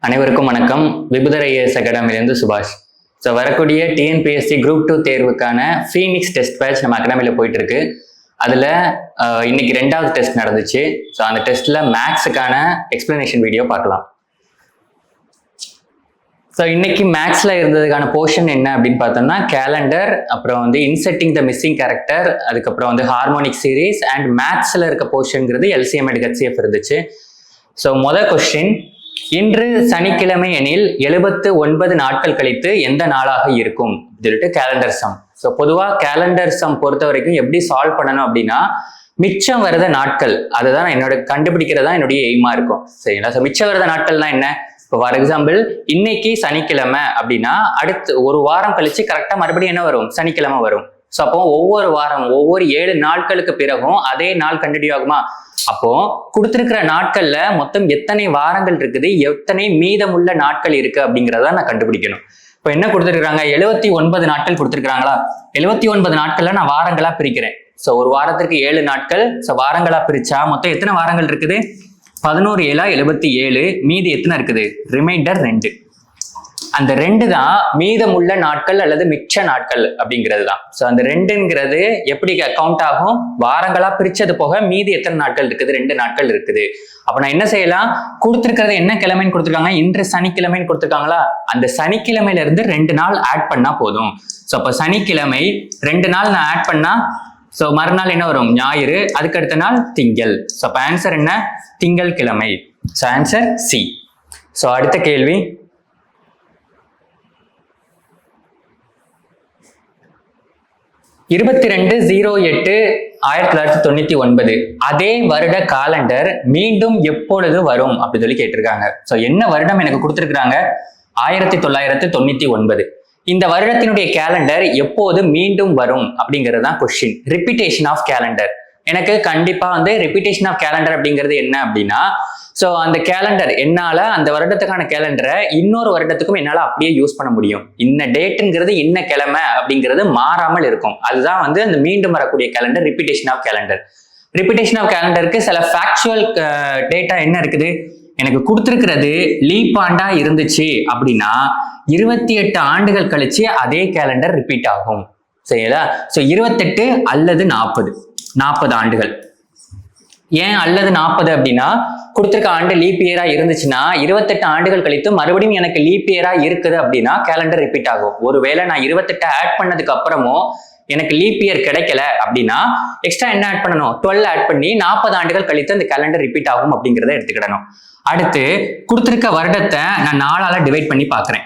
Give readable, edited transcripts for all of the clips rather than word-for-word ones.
அனைவருக்கும் வணக்கம். விபுதர் ஐஏஎஸ் அகாடமிலேருந்து சுபாஷ். ஸோ வரக்கூடிய டிஎன்பிஎஸ்சி குரூப் 2 தேர்வுக்கான ஃபீனிக்ஸ் டெஸ்ட் பேட்ச் நம்ம அகாடமியில் போயிட்டு இருக்கு. அதில் இன்னைக்கு 2வது டெஸ்ட் நடந்துச்சு. ஸோ அந்த டெஸ்ட்டில் மேக்ஸுக்கான எக்ஸ்பிளனேஷன் வீடியோ பார்க்கலாம். ஸோ இன்னைக்கு மேக்ஸில் இருந்ததுக்கான போர்ஷன் என்ன அப்படின்னு பார்த்தோம்னா கேலண்டர், அப்புறம் இன்செட்டிங் த மிஸ்ஸிங் கேரக்டர், அதுக்கப்புறம் ஹார்மோனிக் சீரீஸ் அண்ட் மேத்ஸில் இருக்க போர்ஷன்ங்கிறது எல்சிஎம் அண்ட் ஹெச்சிஎஃப் இருந்துச்சு. ஸோ முதல் கொஸ்டின், இன்று சனிக்கிழமை எனில் 79 நாட்கள் கழித்து எந்த நாளாக இருக்கும் சொல்லிட்டு கேலண்டர் சம். ஸோ பொதுவாக கேலண்டர் சம் பொறுத்த வரைக்கும் எப்படி சால்வ் பண்ணணும் அப்படின்னா, மிச்சம் வருத நாட்கள் அதுதான் என்னோட கண்டுபிடிக்கிறதா என்னுடைய எய்மா இருக்கும். சரிங்களா? ஸோ மிச்சம் வருத நாட்கள்னா என்ன? இப்போ ஃபார் எக்ஸாம்பிள் இன்னைக்கு சனிக்கிழமை அப்படின்னா அடுத்து ஒரு வாரம் கழிச்சு கரெக்டாக மறுபடியும் என்ன வரும்? சனிக்கிழமை வரும். ஸோ அப்போ ஒவ்வொரு வாரம் ஒவ்வொரு 7 நாட்களுக்கு பிறகும் அதே நாள் கண்டினியூ ஆகுமா? அப்போ கொடுத்திருக்கிற நாட்கள்ல மொத்தம் எத்தனை வாரங்கள் இருக்குது, எத்தனை மீதமுள்ள நாட்கள் இருக்கு அப்படிங்கிறத நான் கண்டுபிடிக்கணும். இப்போ என்ன கொடுத்துருக்காங்க? 79 நாட்கள் கொடுத்துருக்காங்களா? 79 நாட்கள்ல நான் வாரங்களா பிரிக்கிறேன். ஸோ ஒரு வாரத்திற்கு 7 நாட்கள். ஸோ வாரங்களா பிரிச்சா மொத்தம் எத்தனை வாரங்கள் இருக்குது? 11 7 77. மீதி எத்தனை இருக்குது? ரிமைண்டர் 2. அந்த 2 தான் மீதமுள்ள நாட்கள் அல்லது மிச்ச நாட்கள் அப்படிங்கிறது தான். ஸோ அந்த 2ங்கிறது எப்படி கவுண்ட் ஆகும்? வாரங்களா பிரிச்சது போக மீதி எத்தனை நாட்கள் இருக்குது? 2 நாட்கள் இருக்குது. அப்ப நான் என்ன செய்யலாம்? கொடுத்துருக்கிறது என்ன கிழமைன்னு கொடுத்துருக்காங்க? இன்று சனிக்கிழமைன்னு கொடுத்துருக்காங்களா? அந்த சனிக்கிழமையில இருந்து 2 நாள் ஆட் பண்ணா போதும். ஸோ அப்போ சனிக்கிழமை 2 நாள் நான் ஆட் பண்ணா, ஸோ மறுநாள் என்ன வரும்? ஞாயிறு. அதுக்கு அடுத்த நாள் திங்கள். ஸோ அப்போ ஆன்சர் என்ன? திங்கள் கிழமை. So answer C. ஸோ அடுத்த கேள்வி, 22/08/1999 அதே வருட காலண்டர் மீண்டும் எப்பொழுது வரும் அப்படின்னு சொல்லி கேட்டிருக்காங்க. ஸோ என்ன வருடம் எனக்கு கொடுத்துருக்காங்க? 1999. இந்த வருடத்தினுடைய கேலண்டர் எப்போது மீண்டும் வரும் அப்படிங்கிறது தான் கொஸ்டின். Repetition of calendar. எனக்கு கண்டிப்பா ரிப்பீட்டேஷன் ஆஃப் கேலண்டர் அப்படிங்கிறது என்ன அப்படின்னா, ஸோ அந்த கேலண்டர் என்னால அந்த வருடத்துக்கான கேலண்டரை இன்னொரு வருடத்துக்கும் என்னால அப்படியே யூஸ் பண்ண முடியும். இன்ன டேட்டுங்கிறது இன்ன கிழமை அப்படிங்கிறது மாறாமல் இருக்கும். அதுதான் அந்த மீண்டும் வரக்கூடிய calendar repetition of calendar. Repetition of கேலண்டருக்கு சில ஃபேக்சுவல் டேட்டா என்ன இருக்குது? எனக்கு கொடுத்துருக்கிறது லீப் ஆண்டா இருந்துச்சு அப்படின்னா 28 ஆண்டுகள் கழிச்சு அதே கேலண்டர் ரிப்பீட் ஆகும். சரிங்களா? ஸோ 28 அல்லது 40 ஆண்டுகள். ஏன் அல்லது 40 அப்படின்னா, கொடுத்துருக்க ஆண்டு லீப் இயரா இருந்துச்சுன்னா 28 ஆண்டுகள் கழித்து மறுபடியும் எனக்கு லீப் இயரா இருக்குது அப்படின்னா கேலண்டர் ரிப்பீட் ஆகும். ஒருவேளை நான் 28 ஆட் பண்ணதுக்கு அப்புறமும் எனக்கு லீப் இயர் கிடைக்கல அப்படின்னா எக்ஸ்ட்ரா என்ன ஆட் பண்ணணும்? 12 ஆட் பண்ணி 40 ஆண்டுகள் கழித்து அந்த கேலண்டர் ரிப்பீட் ஆகும் அப்படிங்கிறத எடுத்துக்கிடணும். அடுத்து கொடுத்துருக்க வருடத்தை நான் 4ஆல டிவைட் பண்ணி பார்க்குறேன்.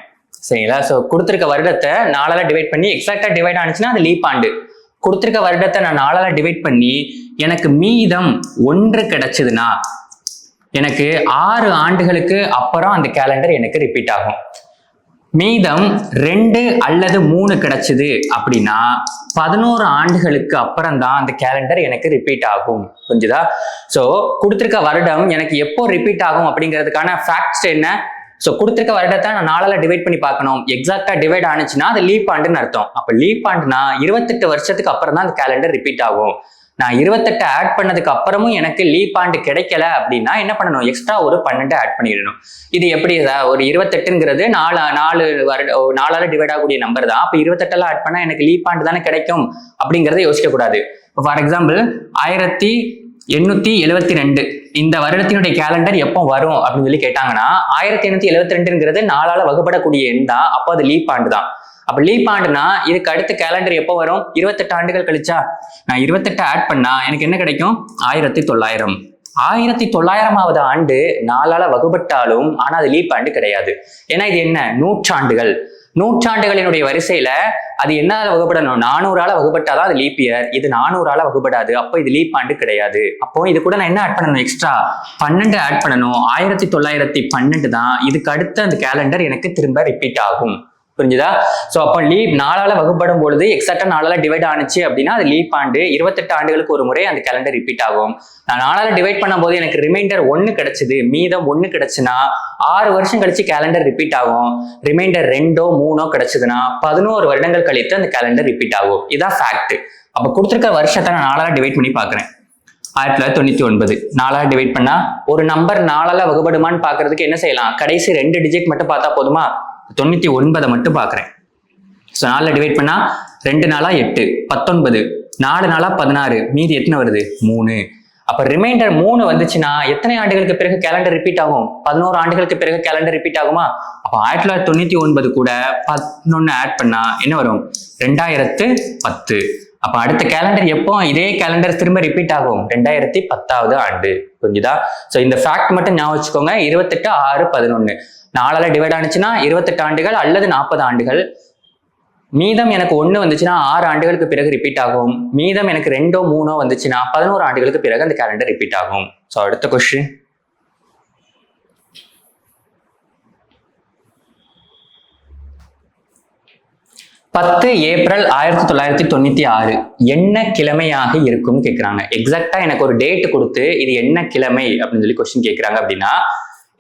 சரிங்களா? ஸோ கொடுத்துருக்க வருடத்தை 4ஆல டிவைட் பண்ணி எக்ஸாக்டா டிவைட் ஆனிச்சுன்னா அது லீப் ஆண்டு. கொடுத்துருக்க வருடத்தை நான் 4ஆல டிவைட் பண்ணி எனக்கு மீதம் 1 கிடைச்சதுன்னா எனக்கு 6 ஆண்டுகளுக்கு அப்புறம் அந்த கேலண்டர் எனக்கு ரிப்பீட் ஆகும். மீதம் 2 அல்லது 3 கிடைச்சது அப்படின்னா 11 ஆண்டுகளுக்கு அப்புறம் தான் அந்த கேலண்டர் எனக்கு ரிப்பீட் ஆகும். புரிஞ்சுதா? ஸோ கொடுத்துருக்க வருடம் எனக்கு எப்போ ரிப்பீட் ஆகும் அப்படிங்கிறதுக்கான ஃபேக்ட்ஸ் என்ன? ஸோ கொடுத்துருக்க வருடத்தை நான் 4ஆல டிவைட் பண்ணி பார்க்கணும். எக்ஸாக்டா டிவைட் ஆனிச்சுன்னா அது லீப் ஆண்டுன்னு அர்த்தம். அப்போ லீப் ஆண்டுனா 28 வருஷத்துக்கு அப்புறம் தான் அந்த கேலண்டர் ரிப்பீட் ஆகும். நான் 28 ஆட் பண்ணதுக்கு அப்புறமும் எனக்கு லீப் ஆண்டு கிடைக்கல அப்படின்னா என்ன பண்ணணும்? எக்ஸ்ட்ரா ஒரு 12 ஆட் பண்ணிடணும். இது எப்படி? ஒரு 28ங்கிறது 4ஆல டிவைட் ஆகக்கூடிய நம்பர் தான். அப்போ 28 ஆட் பண்ணா எனக்கு லீப் ஆண்டு தானே கிடைக்கும் அப்படிங்கிறத யோசிக்க கூடாது. ஃபார் எக்ஸாம்பிள் 1872 இந்த வருடத்தினுடைய கேலண்டர் எப்போ வரும் அப்படின்னு சொல்லி கேட்டாங்கன்னா 1872ங்கிறது 4ஆல வகுப்படக்கூடிய எண் தான். அப்போ அது லீப் ஆண்டு தான். அப்ப லீப் ஆண்டுனா இதுக்கு அடுத்த கேலண்டர் எப்போ வரும்? 28 ஆண்டுகள் கழிச்சா நான் 28 ஆட் பண்ணா எனக்கு என்ன கிடைக்கும்? 1900. 1900வது ஆண்டு 4ஆல வகுப்பட்டாலும் ஆனா அது லீப் ஆண்டு கிடையாது. ஏன்னா இது என்ன? நூற்றாண்டுகள். நூற்றாண்டுகளினுடைய வரிசையில அது என்ன வகுப்படணும்? 400ஆல வகுப்பட்டாதான் அது லீப் இயர். இது 400ஆல வகுப்படாது. அப்போ இது லீப் ஆண்டு கிடையாது. அப்போ இது கூட நான் என்ன ஆட் பண்ணணும்? எக்ஸ்ட்ரா 12 ஆட் பண்ணணும். 1912 தான் இதுக்கு அடுத்த அந்த கேலண்டர் எனக்கு திரும்ப ரிப்பீட் ஆகும். புரிஞ்சுதா? ஸோ அப்போ லீப் 4ஆல வகுப்படும் பொழுது எக்ஸாக்டா 4ஆல டிவைட் ஆனிச்சு அப்படின்னா அது லீப் ஆண்டு. 28 ஆண்டுகளுக்கு ஒரு முறை அந்த கேலண்டர் ரிப்பீட் ஆகும். நான் 4ஆல டிவைட் பண்ணும் போது எனக்கு ரிமைண்டர் 1 கிடைச்சது, மீதம் 1 கிடைச்சுன்னா 6 வருஷம் கழிச்சு கேலண்டர் ரிப்பீட் ஆகும். ரிமைண்டர் 2 3 கிடைச்சதுன்னா 11 வருடங்கள் கழித்து அந்த கேலண்டர் ரிப்பீட் ஆகும். இதான் ஃபேக்ட். அப்போ கொடுத்துருக்க வருஷத்தை நான் 4ஆல டிவைட் பண்ணி பார்க்குறேன். 1999 4ஆல் டிவைட் பண்ணா ஒரு நம்பர் 4ஆல வகுபடுமான்னு பாக்குறதுக்கு என்ன செய்யலாம், கடைசி 2 டிஜிட் மட்டும் பார்த்தா போதுமா, 99 மட்டும் பாக்குறேன். ஸோ 4ல் டிவைட் பண்ணா 2 4 8 19 4 4 16 மீதி எத்தனை வருது 3. அப்ப ரிமைண்டர் 3 வந்துச்சுன்னா எத்தனை ஆண்டுகளுக்கு பிறகு கேலண்டர் ரிப்பீட் ஆகும், 11 ஆண்டுகளுக்கு பிறகு கேலண்டர் ரிப்பீட் ஆகுமா. அப்ப 1999 கூட 11 ஆட் பண்ணா என்ன வரும் 2010. அப்ப அடுத்த கேலண்டர் எப்போ இதே கேலண்டர் திரும்ப ரிப்பீட் ஆகும் 2010வது ஆண்டு. புரிஞ்சுதா. சோ இந்த ஃபேக்ட் மட்டும் ஞாபகம் வச்சுக்கோங்க. 28 6 11 4ஆல டிவைட் ஆனிச்சுன்னா 28 ஆண்டுகள் அல்லது 40 ஆண்டுகள். மீதம் எனக்கு 1 வந்துச்சுன்னா 6 ஆண்டுகளுக்கு பிறகு ரிப்பீட் ஆகும். மீதம் எனக்கு 2 3 வந்துச்சுன்னா 11 ஆண்டுகளுக்கு பிறகு அந்த கேலண்டர் ரிப்பீட் ஆகும். ஸோ அடுத்த கொஸ்டின், 10 ஏப்ரல் 1996 என்ன கிழமையாக இருக்கும்னு கேட்குறாங்க. எக்ஸாக்டா எனக்கு ஒரு டேட் கொடுத்து இது என்ன கிழமை அப்படின்னு சொல்லி கொஸ்டின் கேட்குறாங்க அப்படின்னா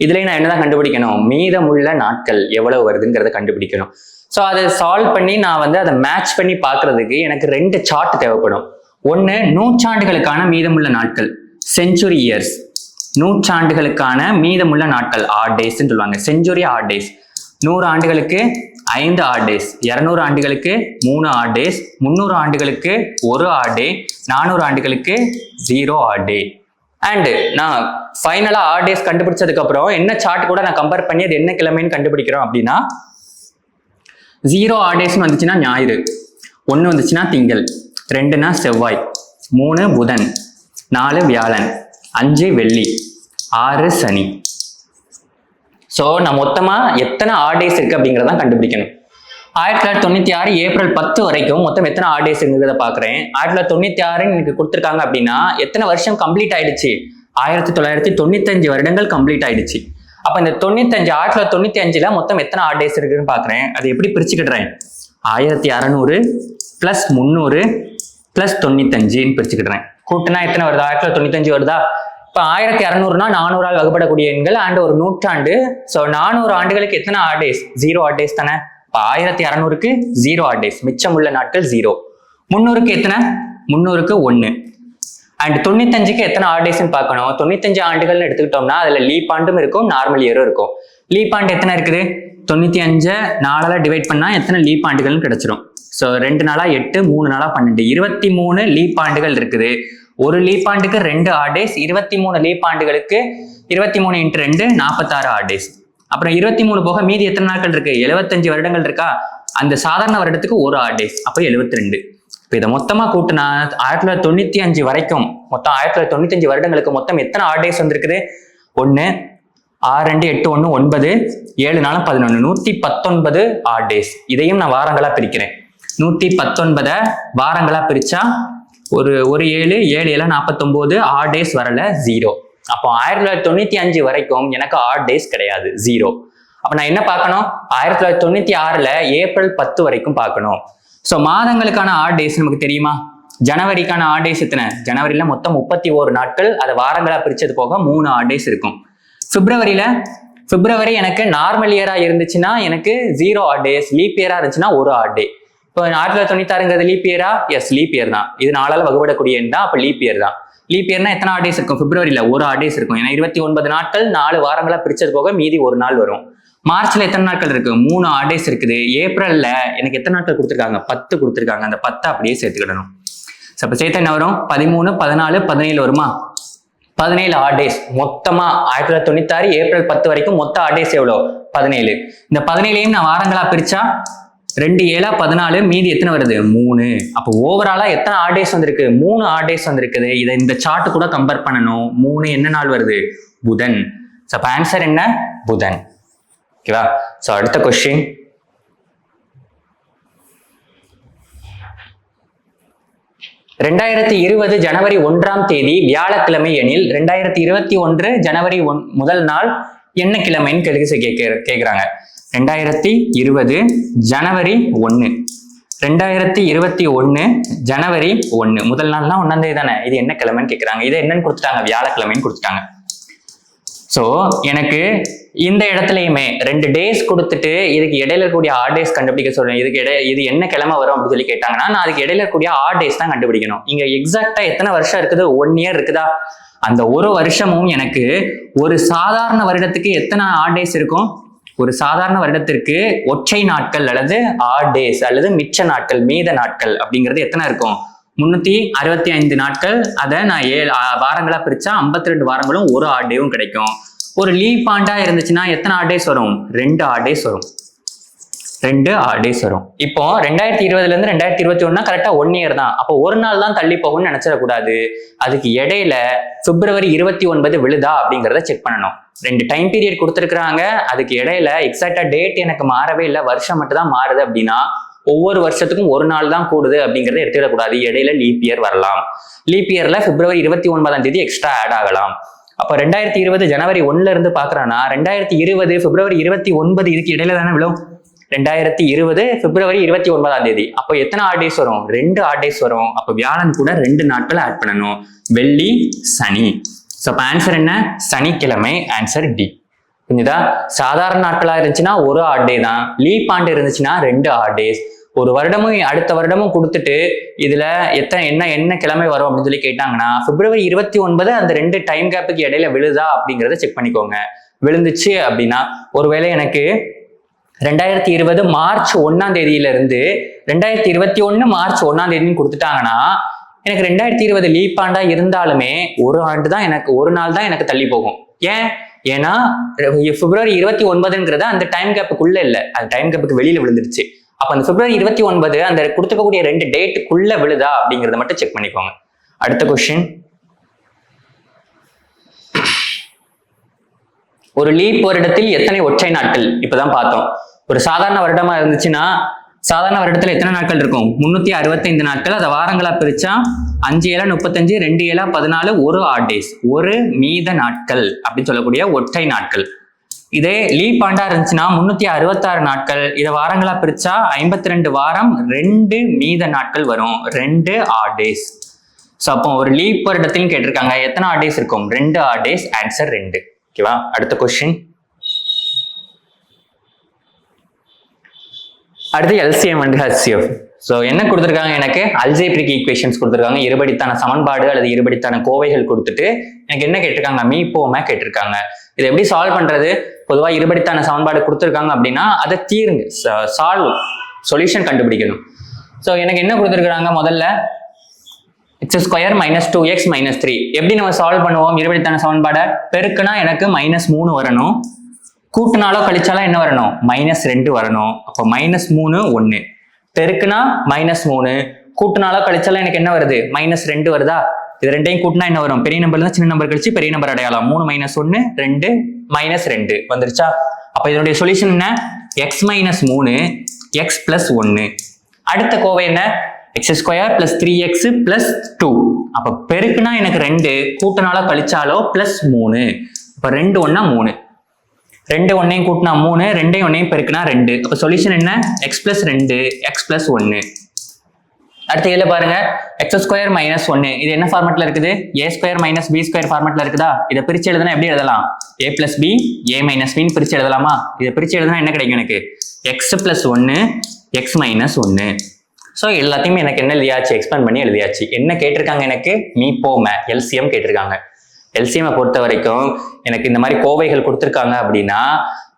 இதுல நான் என்னதான் கண்டுபிடிக்கணும், மீதமுள்ள நாட்கள் எவ்வளவு வருதுங்கிறத கண்டுபிடிக்கணும். ஸோ அதை சால்வ் பண்ணி நான் அதை மேட்ச் பண்ணி பார்க்கறதுக்கு எனக்கு 2 சார்ட் தேவைப்படும். ஒன்று நூற்றாண்டுகளுக்கான மீதமுள்ள நாட்கள், செஞ்சுரி இயர்ஸ், நூற்றாண்டுகளுக்கான மீதமுள்ள நாட்கள் ஆட் டேஸ்ன்னு சொல்லுவாங்க, செஞ்சுரி ஆட் டேஸ். 100 ஆண்டுகளுக்கு 5 ஆட் டேஸ், 200 ஆண்டுகளுக்கு 3 ஆட் டேஸ், 300 ஆண்டுகளுக்கு 1 ஆட் டே, 400 ஆண்டுகளுக்கு 0 ஆட் டே. அண்ட் நான் ஃபைனலா ஆட் டேஸ் கண்டுபிடிச்சதுக்கு அப்புறம் என்ன சார்ட் கூட நான் கம்பேர் பண்ணி அது என்ன கிழமைன்னு கண்டுபிடிக்கிறோம் அப்படின்னா 0 ஆட் டேஸ்னு வந்துச்சுன்னா ஞாயிறு, 1 வந்துச்சுன்னா திங்கள், 2னா செவ்வாய், 3 புதன், 4 வியாழன், 5 வெள்ளி, 6 சனி. ஸோ நான் மொத்தமா எத்தனை ஆட் டேஸ் இருக்கு அப்படிங்கிறதான் கண்டுபிடிக்கணும். 1996 ஏப்ரல் 10 வரைக்கும் மொத்தம் எத்தனை ஆட் டேஸ் இருக்குங்கிறத பாக்குறேன். 1996 எனக்கு கொடுத்துருக்காங்க அப்படின்னா எத்தனை வருஷம் கம்ப்ளீட் ஆயிடுச்சு, 1995 வருடங்கள் கம்ப்ளீட் ஆயிடுச்சு. அப்ப இந்த 1995ல மொத்தம் எத்தனை ஆட் டேஸ் இருக்குன்னு பாக்குறேன். அதை எப்படி பிரிச்சுக்கிடுறேன், 1600 பிளஸ் 300 பிளஸ் 95 பிரிச்சுக்கிடுறேன். கூட்டினா எத்தனை வருதா, 1995 வருதா. இப்ப 1600னா 400ஆல் வகுப்படக்கூடிய எண்கள் அண்ட் ஒரு நூற்றாண்டு. ஸோ 400 ஆண்டுகளுக்கு எத்தனை ஆட் டேஸ், 0 ஆட் டேஸ் தானே. இப்போ 1600க்கு 0 ஆட் டேஸ், மிச்சம் உள்ள நாட்கள் 0. 300க்கு எத்தனை, 300க்கு 1. அண்ட் 95க்கு எத்தனை ஆட் டேஸ்ன்னு பார்க்கணும். 95 ஆண்டுகள்னு எடுத்துக்கிட்டோம்னா அதுல லீப் ஆண்டும் இருக்கும், நார்மல் இயரும் இருக்கும். லீப் ஆண்டு எத்தனை இருக்குது, 95 4ஆல டிவைட் பண்ணா எத்தனை லீப் ஆண்டுகள்னு கிடைச்சிரும். ஸோ 2 நாளா 8, 3 நாளா 12, 23 லீப் ஆண்டுகள் இருக்குது. ஒரு லீப் ஆண்டுக்கு 2 ஆட் டேஸ், 23 லீப் ஆண்டுகளுக்கு 23 × 2 46 ஆட் டேஸ். அப்புறம் 23 போக மீதி எத்தனை நாட்கள் இருக்கு, 75 வருடங்கள் இருக்கா. அந்த சாதாரண வருடத்துக்கு 1 ஆட் டேஸ், அப்போ 72. இப்போ இதை மொத்தமா கூட்டினா 1995 வரைக்கும் மொத்தம் 1995 வருடங்களுக்கு மொத்தம் எத்தனை ஆட் டேஸ் வந்திருக்குது, 1 6 2 8 1 9 7 4 11 119 ஆட் டேஸ். இதையும் நான் வாரங்களா பிரிக்கிறேன். 119 வாரங்களா பிரிச்சா ஒரு 7 7 7 49 ஆட் டேஸ் வரல, 0. அப்போ 1995 வரைக்கும் எனக்கு ஆட் டேஸ் கிடையாது, 0. அப்ப நான் என்ன பார்க்கணும், 1996ல ஏப்ரல் 10 வரைக்கும் பார்க்கணும். ஸோ மாதங்களுக்கான ஆட் டேஸ் நமக்கு தெரியுமா. ஜனவரிக்கான ஆட் டேஸ் எத்தனை, ஜனவரியில மொத்தம் 31 நாட்கள், அதை வாரங்களா பிரிச்சது போக 3 ஆட் டேஸ் இருக்கும். பிப்ரவரி எனக்கு நார்மல் இயரா இருந்துச்சுன்னா எனக்கு 0 ஆட் டேஸ், லீப் இயரா இருந்துச்சுன்னா 1 ஆட் டே. இப்போ 1996ங்கிறது லீப் இயரா, எஸ் லீப் இயர் தான். இது 4ஆல வகுப்படக்கூடிய எண் தான், அப்ப லீப் இயர் தான். லீப் இயர்னா எத்தனை ஆட் டேஸ் இருக்கும், பிப்ரவரியில 1 ஆட் டேஸ் இருக்கும். ஏன்னா 29 நாட்கள் 4 வாரங்களா பிரிச்சது போக மீதி 1 நாள் வரும். மார்ச்ல எத்தனை நாட்கள் இருக்கு, 3 ஆட் டேஸ் இருக்குது. ஏப்ரல்ல எனக்கு எத்தனை நாட்கள் கொடுத்துருக்காங்க, 10 கொடுத்துருக்காங்க. அந்த 10 அப்படியே சேர்த்துக்கிடணும். அப்ப சேர்த்து என்ன வரும், 13 14 17 வருமா, 17 ஆட் டேஸ். மொத்தமா 1996 ஏப்ரல் 10 வரைக்கும் மொத்த ஆட் டேஸ் எவ்வளோ, 17. இந்த 17ஐயும் நான் வாரங்களா பிரிச்சா 2 7 14 மீதி எத்தனை வருது, 3. அப்போ ஓவராலா எத்தனை ஆட் டேஸ் வந்திருக்கு, 3 ஆட் டேஸ் வந்திருக்குது. இதை இந்த சார்ட் கூட கம்பேர் பண்ணணும். 3 என்ன நாள் வருது, புதன். அப்ப ஆன்சர் என்ன, புதன். ஓகேவா. சோ அடுத்த கொஸ்டின், 2020 ஜனவரி 1ஆம் தேதி வியாழக்கிழமை எனில் 2021 ஜனவரி 1 நாள் என்ன கிழமைன்னு கேட்கிறாங்க. 2020 ஜனவரி 1, 2021 ஜனவரி 1 முதல் நாள்னா 1ஆம் தேதி தானே. இது என்ன கிழமைன்னு கேட்கிறாங்க. இதை என்னன்னு கொடுத்துட்டாங்க, வியாழக்கிழமைன்னு கொடுத்துட்டாங்க. ஸோ எனக்கு இந்த இடத்துலயுமே 2 டேஸ் கொடுத்துட்டு இதுக்கு இடையில இருக்கக்கூடிய ஆட் டேஸ் கண்டுபிடிக்க சொல்றேன். இது என்ன கிழமை வரும் அப்படின்னு சொல்லி கேட்டாங்கன்னா நான் அதுக்கு இடையில இருக்கக்கூடிய ஆட் டேஸ் தான் கண்டுபிடிக்கணும். இங்க எக்ஸாக்டா எத்தனை வருஷம் இருக்குது? 1 இயர் இருக்குதா? அந்த ஒரு வருஷமும் எனக்கு ஒரு சாதாரண வருடத்துக்கு எத்தனை ஆட் டேஸ் இருக்கும்? ஒரு சாதாரண வருடத்திற்கு ஒற்றை நாட்கள் அல்லது ஆட் டேஸ் அல்லது மிச்ச நாட்கள், மீத நாட்கள் அப்படிங்கிறது எத்தனை இருக்கும்? 365 நாட்கள். அதை நான் 7 வாரங்களா பிரிச்சா 52 வாரங்களும் ஒரு ஆட் டேவும் கிடைக்கும். ஒரு லீப் ஆண்டா இருந்துச்சுன்னா எத்தனை ஆட் டேஸ் வரும்? 2 ஆட் டேஸ் வரும். 2 ஆட் டேஸ் வரும். இப்போ 2020 இருந்து 2021 கரெக்டா 1 இயர் தான். அப்போ ஒரு நாள் தான் தள்ளி போகும்னு நினைச்சிடக்கூடாது. அதுக்கு இடையில பிப்ரவரி 29 விழுதா அப்படிங்கிறத செக் பண்ணணும். 2 டைம் பீரியட் கொடுத்துருக்காங்க. அதுக்கு இடையில எக்ஸாக்டா டேட் எனக்கு மாறவே இல்லை, வருஷம் மட்டும் தான் மாறுது அப்படின்னா ஒவ்வொரு வருஷத்துக்கும் ஒரு நாள் தான் கூடுது அப்படிங்கறத எடுத்துவிடக்கூடாது. இடையில லீப் இயர் வரலாம். லீப் இயர்ல பிப்ரவரி 29 எக்ஸ்ட்ரா ஆட் ஆகலாம். அப்ப 2020 ஜனவரி 1ல இருந்து பாக்குறான்னா 2020 பிப்ரவரி 29 இதுக்கு இடையில தானே விழும். 2020 பிப்ரவரி 29. அப்போ எத்தனை ஆட் டேஸ் வரும்? 2 ஆட் டேஸ் வரும். அப்போ வியாழன் கூட 2 நாட்கள் ஆட் பண்ணணும். வெள்ளி, சனி. ஸோ ஆன்சர் என்ன? சனிக்கிழமை. Answer D. புரிஞ்சுதா? சாதாரண நாட்களா இருந்துச்சுன்னா ஒரு ஆட் டே தான். லீப் ஆண்டு இருந்துச்சுன்னா 2 ஆட் டேஸ். ஒரு வருடமும் அடுத்த வருடமும் கொடுத்துட்டு இதுல என்ன கிழமை வரும் அப்படின்னு சொல்லி கேட்டாங்கன்னா பிப்ரவரி 29 அந்த 2 டைம் கேப்புக்கு இடையில விழுதா அப்படிங்கிறத செக் பண்ணிக்கோங்க. விழுந்துச்சு அப்படின்னா ஒருவேளை எனக்கு 2020 மார்ச் 1ஆம் தேதியில இருந்து 2021 மார்ச் 1ஆம் தேதின்னு கொடுத்துட்டாங்கன்னா எனக்கு 2020 லீப் ஆண்டா இருந்தாலுமே ஒரு ஆண்டு தான் எனக்கு, ஒரு நாள் தான் எனக்கு தள்ளி போகும். ஏன்னா பிப்ரவரி 29ங்கிறது அந்த டைம் கேப்புக்குள்ள இல்லை, அந்த டைம் கேப்புக்கு வெளியில விழுந்துருச்சு. அப்ப அந்த பிப்ரவரி 29 அந்த கொடுத்துக்கக்கூடிய 2 டேட்டுக்குள்ள விழுதா அப்படிங்கிறத மட்டும் செக் பண்ணிக்கோங்க. அடுத்த கொஸ்டின், ஒரு லீப் வருடத்தில் எத்தனை ஒற்றை நாட்கள்? இப்பதான் பார்த்தோம். ஒரு சாதாரண வருடமா இருந்துச்சுன்னா சாதாரண வருடத்துல எத்தனை நாட்கள் இருக்கும்? 365 நாட்கள். அதை வாரங்களா பிரிச்சா 5 7 35, 2 7 14, ஒரு ஆட் டேஸ், ஒரு மீத நாட்கள் அப்படின்னு சொல்லக்கூடிய ஒற்றை நாட்கள். இதே லீப் ஆண்டா இருந்துச்சுன்னா 366 நாட்கள். இதை வாரங்களா பிரிச்சா 52 வாரம், 2 மீத நாட்கள் வரும், 2 ஆட் டேஸ். ஸோ அப்போ ஒரு லீப் வருடத்தில் கேட்டிருக்காங்க எத்தனை ஆட் டேஸ் இருக்கும்? 2 ஆட் டேஸ். ஆன்சர் 2. ஓகேவா? அடுத்த கொஸ்டின், அடுத்து எல்சிஎம் அண்ட் ஹெச்சிஎஃப். ஸோ என்ன கொடுத்துருக்காங்க? எனக்கு அல்ஜிப்ரிக் ஈக்குவேஷன்ஸ் கொடுத்துருக்காங்க. இருபடித்தான சமன்பாடு அல்லது இருபடித்தான கோவைகள் கொடுத்துட்டு எனக்கு என்ன கேட்டிருக்காங்க? மீப்போமா கேட்டிருக்காங்க. இதை எப்படி சால்வ் பண்றது? பொதுவாக இருபடித்தான சமன்பாடு கொடுத்துருக்காங்க அப்படின்னா அதை தீருங்க, சொல்யூஷன் கண்டுபிடிக்கணும். ஸோ எனக்கு என்ன கொடுத்துருக்காங்க? முதல்ல x² - 2x - 3. எப்படி நம்ம சால்வ் பண்ணுவோம்? இருபடித்தான சமன்பாடை பெருக்குனா எனக்கு -3 வரணும், கூட்டினாலோ கழிச்சாலோ என்ன வரணும்? -2 வரணும். அப்போ -3 1. பெருக்குனா -3, கூட்டினாலோ கழிச்சாலோ எனக்கு என்ன வருது? -2 வருதா? இது ரெண்டையும் கூட்டினா என்ன வரும்? பெரிய நம்பர்ல சின்ன நம்பர் கழிச்சு பெரிய நம்பர் அடையாளம். 3 - 1 2 -2 வந்துருச்சா? அப்ப இதனுடைய சொல்யூஷன் என்ன? x - 3 x + 1. அடுத்த கோவை என்ன? x² + 3x + 2. அப்ப பெருக்குனா எனக்கு 2, கூட்டினாலோ கழிச்சாலோ +3. அப்ப 2 1 3, 2 1 கூட்டினா 3, 2 1 பெருக்குனா 2. அப்ப சொல்யூஷன் என்ன? x + 2 x + 1. அடுத்து இதுல பாருங்க, x² - 1. இது என்ன ஃபார்மட்ல இருக்குது? a² - b² ஃபார்மட்ல இருக்குதா? இதை பிரிச்சு எழுதுனா எப்படி எழுதலாம்? a + b a - b பிரிச்சு எழுதலாமா? இதை பிரிச்சு எழுதுனா என்ன கிடைக்கும்? எனக்கு x + 1 x - 1. ஸோ எல்லாத்தையுமே எனக்கு என்ன எழுதியாச்சு? எக்ஸ்பேண்ட் பண்ணி எழுதியாச்சு. என்ன கேட்டிருக்காங்க? எனக்கு மீப்போம எல்சிஎம் கேட்டிருக்காங்க. எல்சிஎம் பொறுத்த வரைக்கும் எனக்கு இந்த மாதிரி கோவைகள் கொடுத்துருக்காங்க அப்படின்னா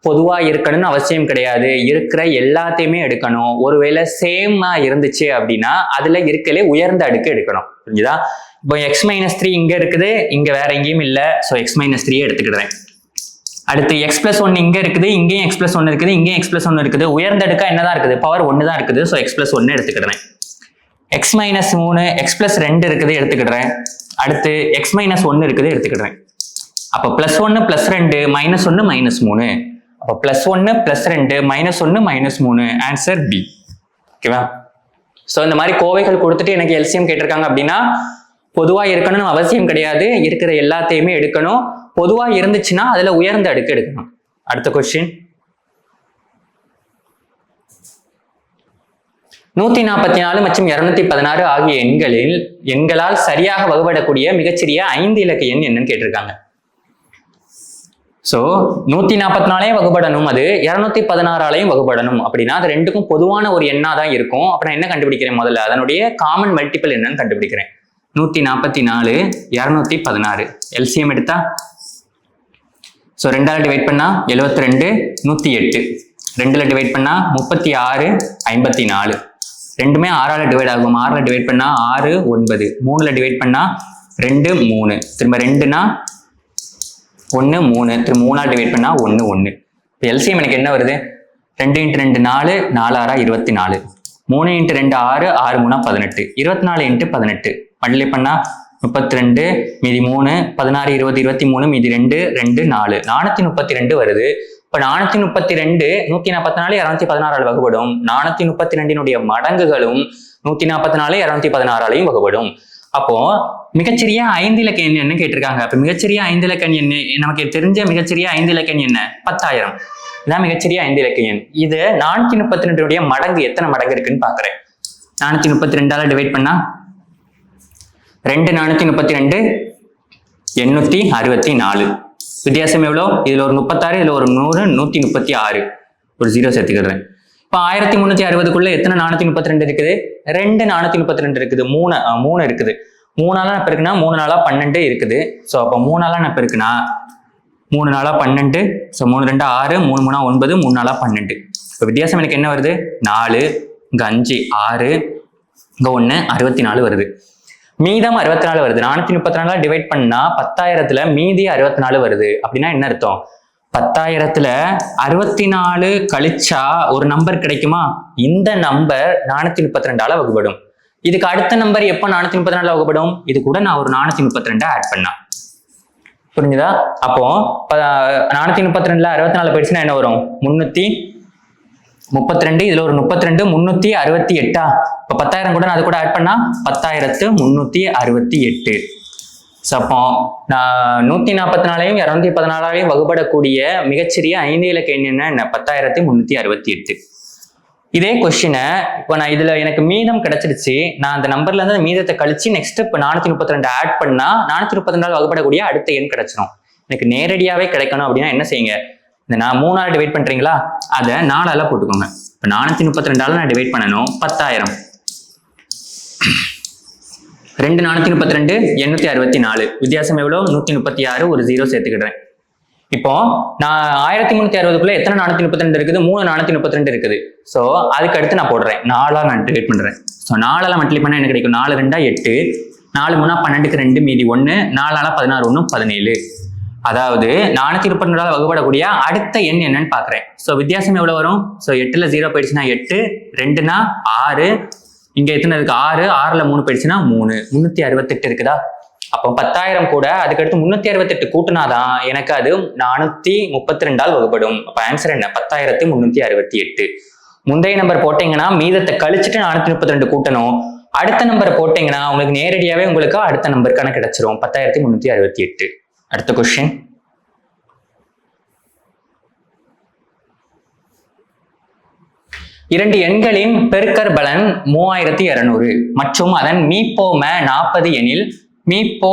பொதுவா இருக்கணும்னு அவசியம் கிடையாது. இருக்கிற எல்லாத்தையுமே எடுக்கணும். ஒருவேளை சேமா இருந்துச்சு அப்படின்னா அதுல இருக்கலே உயர்ந்த அடுக்கு எடுக்கணும். புரிஞ்சுதா? இப்போ x - 3 இங்க இருக்குது, இங்க வேற எங்கேயும் இல்லை. So x - 3 எடுத்துக்கிடுறேன். அடுத்து x + 1 இங்க இருக்குது, இங்கேயும் x + 1 இருக்குது, இங்கேயும் x + 1 இருக்குது. உயர்ந்த அடுக்கா என்னதான் இருக்குது? பவர் 1 தான் இருக்குது. So x + 1 எடுத்துக்கிடுறேன். x - 3 x + 2 இருக்குது எடுத்துக்கிடுறேன். அடுத்து x - 1 இருக்குது எடுத்துக்கிடுறேன். அப்போ +1 +2 -1 -3. அப்போ +1 +2 -1 -3. Answer B. ஓகேவா? ஸோ இந்த மாதிரி கோவைகள் கொடுத்துட்டு எனக்கு எல்சிஎம் கேட்டிருக்காங்க அப்படின்னா பொதுவா இருக்கணும்னு அவசியம் கிடையாது. இருக்கிற எல்லாத்தையுமே எடுக்கணும். பொதுவா இருந்துச்சுன்னா அதுல உயர்ந்த அடுக்கு எடுக்கணும். அடுத்த கொஸ்டின், 144 மற்றும் 216 ஆகிய எண்களால் சரியாக வகுபடக்கூடிய மிகச்சிறிய 5 இலக்க எண் என்னன்னு கேட்டிருக்காங்க. ஸோ 144 வகுபடணும், அது 216 வகுபடணும் அப்படின்னா அது ரெண்டுக்கும் பொதுவான ஒரு எண்ணா தான் இருக்கும். அப்ப நான் என்ன கண்டுபிடிக்கிறேன்? முதல்ல அதனுடைய காமன் மல்டிபிள் என்னன்னு கண்டுபிடிக்கிறேன். 144 216 எல்சிஎம் எடுத்தா ஸோ 2ஆல் டிவைட் பண்ணா 72 108, 2ல டிவைட் பண்ணா 36 54, ரெண்டுமே 6ஆல் டிவைட் ஆகும். 6ல டிவைட் பண்ணா 6 9, 3ல டிவைட் பண்ணா 2 3, திரும்ப 2னா 1 3, திரும்ப 3ஆல் டிவைட் பண்ணா 1 1. இப்போ எல்சிஎம் எனக்கு என்ன வருது? 2 × 2 4, 4 6 24, 3 × 2 6, 6 3 18, 24 × 18 மல்டிப்ளை பண்ணா 32, மீதி 3, 16 20 23, மீதி 2 2 4, 432 வருது. இப்போ 432 144 216 வகுபடும். 432 மடங்குகளும் 144 216 வகுபடும். அப்போ மிகச்சிறிய 5 இலக்க எண் என்ன கேட்டிருக்காங்க. அப்ப மிகச்சிறிய 5 இலக்க எண் நமக்கு தெரிஞ்ச மிகச்சிறிய 5 இலக்க எண் என்ன? 10000. இதான் மிகச்சிறிய 5 இலக்க எண். இது 432 மடங்கு எத்தனை மடங்கு இருக்குன்னு பாக்குறேன். 432ஆல டிவைட் பண்ணா 2 432 864. வித்தியாசம் எவ்வளோ? இதுல ஒரு 36, இதுல ஒரு 100, 136, ஒரு 0 சேர்த்துக்கிறேன். இப்போ 1360க்குள்ள எத்தனை 432 இருக்குது? 2 432 இருக்குது. 3 இருக்குது. 3ஆல நான் பெருக்குனா 3 நாளா 12 இருக்குது. ஸோ அப்போ 3ஆல நான் பெருக்குனா 3 நாளா 12, ஸோ 3 2 6, 3 3 9, 3 நாளா 12. இப்போ வித்தியாசம் எனக்கு என்ன வருது? 4, இங்க 5 6, இங்க 1 64 வருது. மீதம் 64 வருது. 434 டிவைட் பண்ணா 10000த்துல மீதி 64 வருது. அப்படின்னா என்ன அர்த்தம்? 10000த்துல 64 கழிச்சா ஒரு நம்பர் கிடைக்குமா? இந்த நம்பர் 432ஆல வகுப்படும். இதுக்கு அடுத்த நம்பர் எப்ப 434 வகுப்படும்? இது கூட நான் ஒரு 432 ஆட் பண்ணா. புரிஞ்சுதா? அப்போ 432ல 64 போயிடுச்சுன்னா என்ன வரும்? 332, இதுல ஒரு 32, 368. இப்ப 10000 கூட நான் அது கூட ஆட் பண்ணா 10368. அப்போ நான் 144 216 வகுப்படக்கூடிய மிகச்சிறிய 5 இலக்க எண் என்ன? 10368. இதே கொஸ்டினை இப்போ நான் இதுல எனக்கு மீதம் கிடைச்சிருச்சு. நான் அந்த நம்பர்ல இருந்து மீதத்தை கழிச்சு நெக்ஸ்ட் இப்போ 432 ஆட் பண்ணா 432 வகுப்படக்கூடிய அடுத்த எண் கிடைச்சிடும். எனக்கு நேரடியாவே கிடைக்கணும் அப்படின்னா என்ன செய்யுங்க? இந்த நான் 3ஆல் டிவைட் பண்றீங்களா? அதை 4ஆல போட்டுக்கோங்க. இப்போ 432ஆல நான் டிவைட் பண்ணணும் 10000. 2 432 864, வித்தியாசம் எவ்வளோ? 136, ஒரு 0 சேர்த்துக்கிடுறேன். இப்போ நான் 1360க்குள்ள எத்தனை 432 இருக்குது? 3 432 இருக்குது. ஸோ அதுக்கு அடுத்து நான் போடுறேன் 4ஆல் நான் டிவைட் பண்றேன். ஸோ 4ஆல மல்டிப்ளை பண்ணா என்ன கிடைக்கும்? 4 2 8, 4 3 12க்கு 2, மீதி 1, 4 16 1 17. அதாவது 432ஆல் வகுப்படக்கூடிய அடுத்த எண் என்னன்னு பாக்குறேன். ஸோ வித்தியாசம் எவ்வளவு வரும்? ஸோ 8ல 0 போயிடுச்சுன்னா 8, 2னா 6, இங்க எத்தனை இருக்கு? 6, 6ல 3 போயிடுச்சுன்னா 3, 368 இருக்குதா? அப்போ 10000 கூட அதுக்கடுத்து 368 கூட்டினாதான் எனக்கு அது 432ஆல் வகுப்படும். அப்ப ஆன்சர் என்ன? 10368. முந்தைய நம்பர் போட்டீங்கன்னா மீதத்தை கழிச்சுட்டு 432 கூட்டணும். அடுத்த நம்பரை போட்டீங்கன்னா உங்களுக்கு நேரடியாவே உங்களுக்கு அடுத்த நம்பருக்கான கிடைச்சிரும் 10368. அடுத்த கொஸ்டின். இரண்டு எண்களின் பெருக்கற் பலன் 3200 மற்றும் அதன் மீப்போம 40 எனில் மீப்போ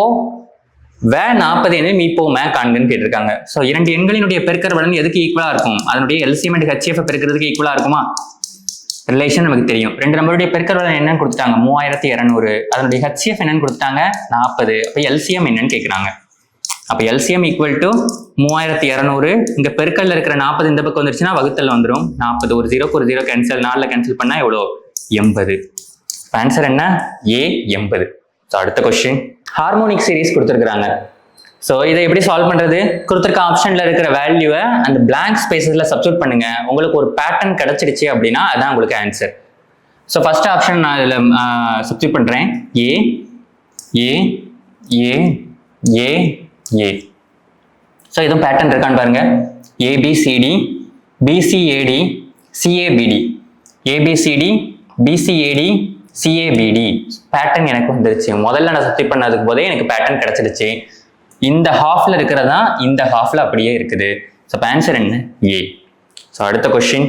வே 40 எனில் மீப்போம காண்கன்னு கேட்டிருக்காங்க. ஸோ இரண்டு எண்களினுடைய பெருக்கற் பலன் எதுக்கு ஈக்குவலா இருக்கும்? அதனுடைய எல்சிஎம் அண்ட் ஹெச்எஃப் பெருக்கிறதுக்கு ஈக்குவலா இருக்குமா? ரிலேஷன் நமக்கு தெரியும். ரெண்டு நம்பருடைய பெருக்கற் பலன் என்னன்னு கொடுத்துட்டாங்க? 3200. அதனுடைய ஹெச்எஃப் என்னன்னு கொடுத்துட்டாங்க? 40. அப்ப எல்சிஎம் என்னன்னு கேட்கிறாங்க. அப்ப எல்சிஎம் ஈக்குவல் டு 3200. இங்க பெருக்கல்ல இருக்கிற 40 இந்த பக்கம் வந்துருச்சுன்னா வகுத்தல் வந்துடும் 40. ஒரு 0க்கு ஒரு 0 கேன்சல், 4ல கேன்சல் பண்ணா எவ்வளோ? 80. ஆன்சர் என்ன? ஏ 80. ஸோ அடுத்த கொஸ்டின். ஹார்மோனிக் சீரிஸ் கொடுத்துருக்காங்க. ஸோ இதை எப்படி சால்வ் பண்றது? கொடுத்துருக்க ஆப்ஷன்ல இருக்கிற வேல்யூவை அந்த பிளாங்க் ஸ்பேசஸ்ல சப்ஸ்டிட்யூட் பண்ணுங்க. உங்களுக்கு ஒரு பேட்டர்ன் கிடைச்சிடுச்சு அப்படின்னா அதான் உங்களுக்கு ஆன்சர். ஸோ ஃபர்ஸ்ட் ஆப்ஷன் நான் இதில் சப்ஸ்டிட்யூட் பண்றேன். ஏ ஏ ஏ ஏ ஏ. ஸோ இதுவும் பேட்டர்ன் இருக்கான்னு பாருங்க. ABCD BCAD CABD, ABCD BCAD CABD pattern எனக்கு வந்துருச்சு. முதல்ல நான் சப்ஸ்டிட்யூட் பண்ணதுக்கு போதே எனக்கு பேட்டர்ன் கிடைச்சிருச்சு. இந்த ஹாஃப்ல இருக்கிறதா இந்த ஹாஃப்ல அப்படியே இருக்குது. ஸோ ஆன்சர் என்ன? ஏ. ஸோ அடுத்த கொஸ்டின்.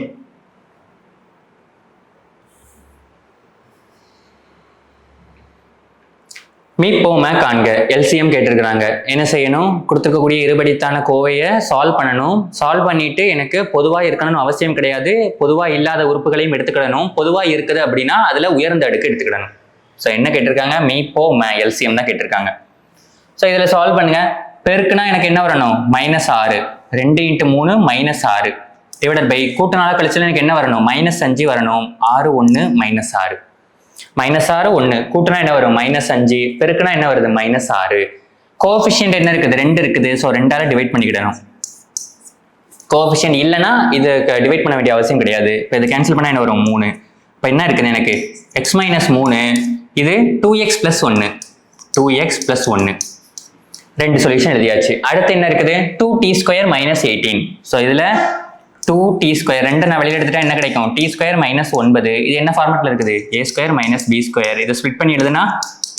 மீப்போம காண்க எல்சிஎம் கேட்டிருக்கிறாங்க. என்ன செய்யணும்? கொடுத்துருக்கக்கூடிய இருபடித்தான கோவையை சால்வ் பண்ணணும். சால்வ் பண்ணிட்டு எனக்கு பொதுவாக இருக்கணும்னு அவசியம் கிடையாது, பொதுவாக இல்லாத உறுப்புகளையும் எடுத்துக்கிடணும். பொதுவாக இருக்குது அப்படின்னா அதில் உயர்ந்த அடுக்கு எடுத்துக்கிடணும். ஸோ என்ன கேட்டிருக்காங்க? மீப்போம எல்சிஎம் தான் கேட்டிருக்காங்க. ஸோ இதில் சால்வ் பண்ணுங்க. பெருக்குனா எனக்கு என்ன வரணும்? -6. 2 × 3 -6 டிவைடட் பை கூட்டனால கழிச்சல எனக்கு என்ன வரணும்? -5 வரணும். 6 1 -6 -6 1 கூட்டினா என்ன வரும்? -5 பெருக்குனா என்ன வருது? -6. கோஎஃபிஷியன்ட் என்ன இருக்குது? 2 இருக்குது. ஸோ 2ஆல டிவைட் பண்ணிக்கிடணும். கோஎஃபிஷியன்ட் இல்லைன்னா இது டிவைட் பண்ண வேண்டிய அவசியம் கிடையாது. இப்போ இதை கேன்சல் பண்ணால் என்ன வரும்? 3. இப்போ என்ன இருக்குது எனக்கு? x - 3 இது 2x + 1 2x + 1 ரெண்டு சொல்யூஷன் எழுதியாச்சு. அடுத்து என்ன இருக்குது? 2t² - 18. ஸோ இதில் 2t² 2 நான் வெளியில் எடுத்துட்டா என்ன கிடைக்கும்? t² - 9. இது என்ன ஃபார்மேட்ல இருக்குது? a² - b². இதை ஸ்ப்ளிட் பண்ணி எழுதுனா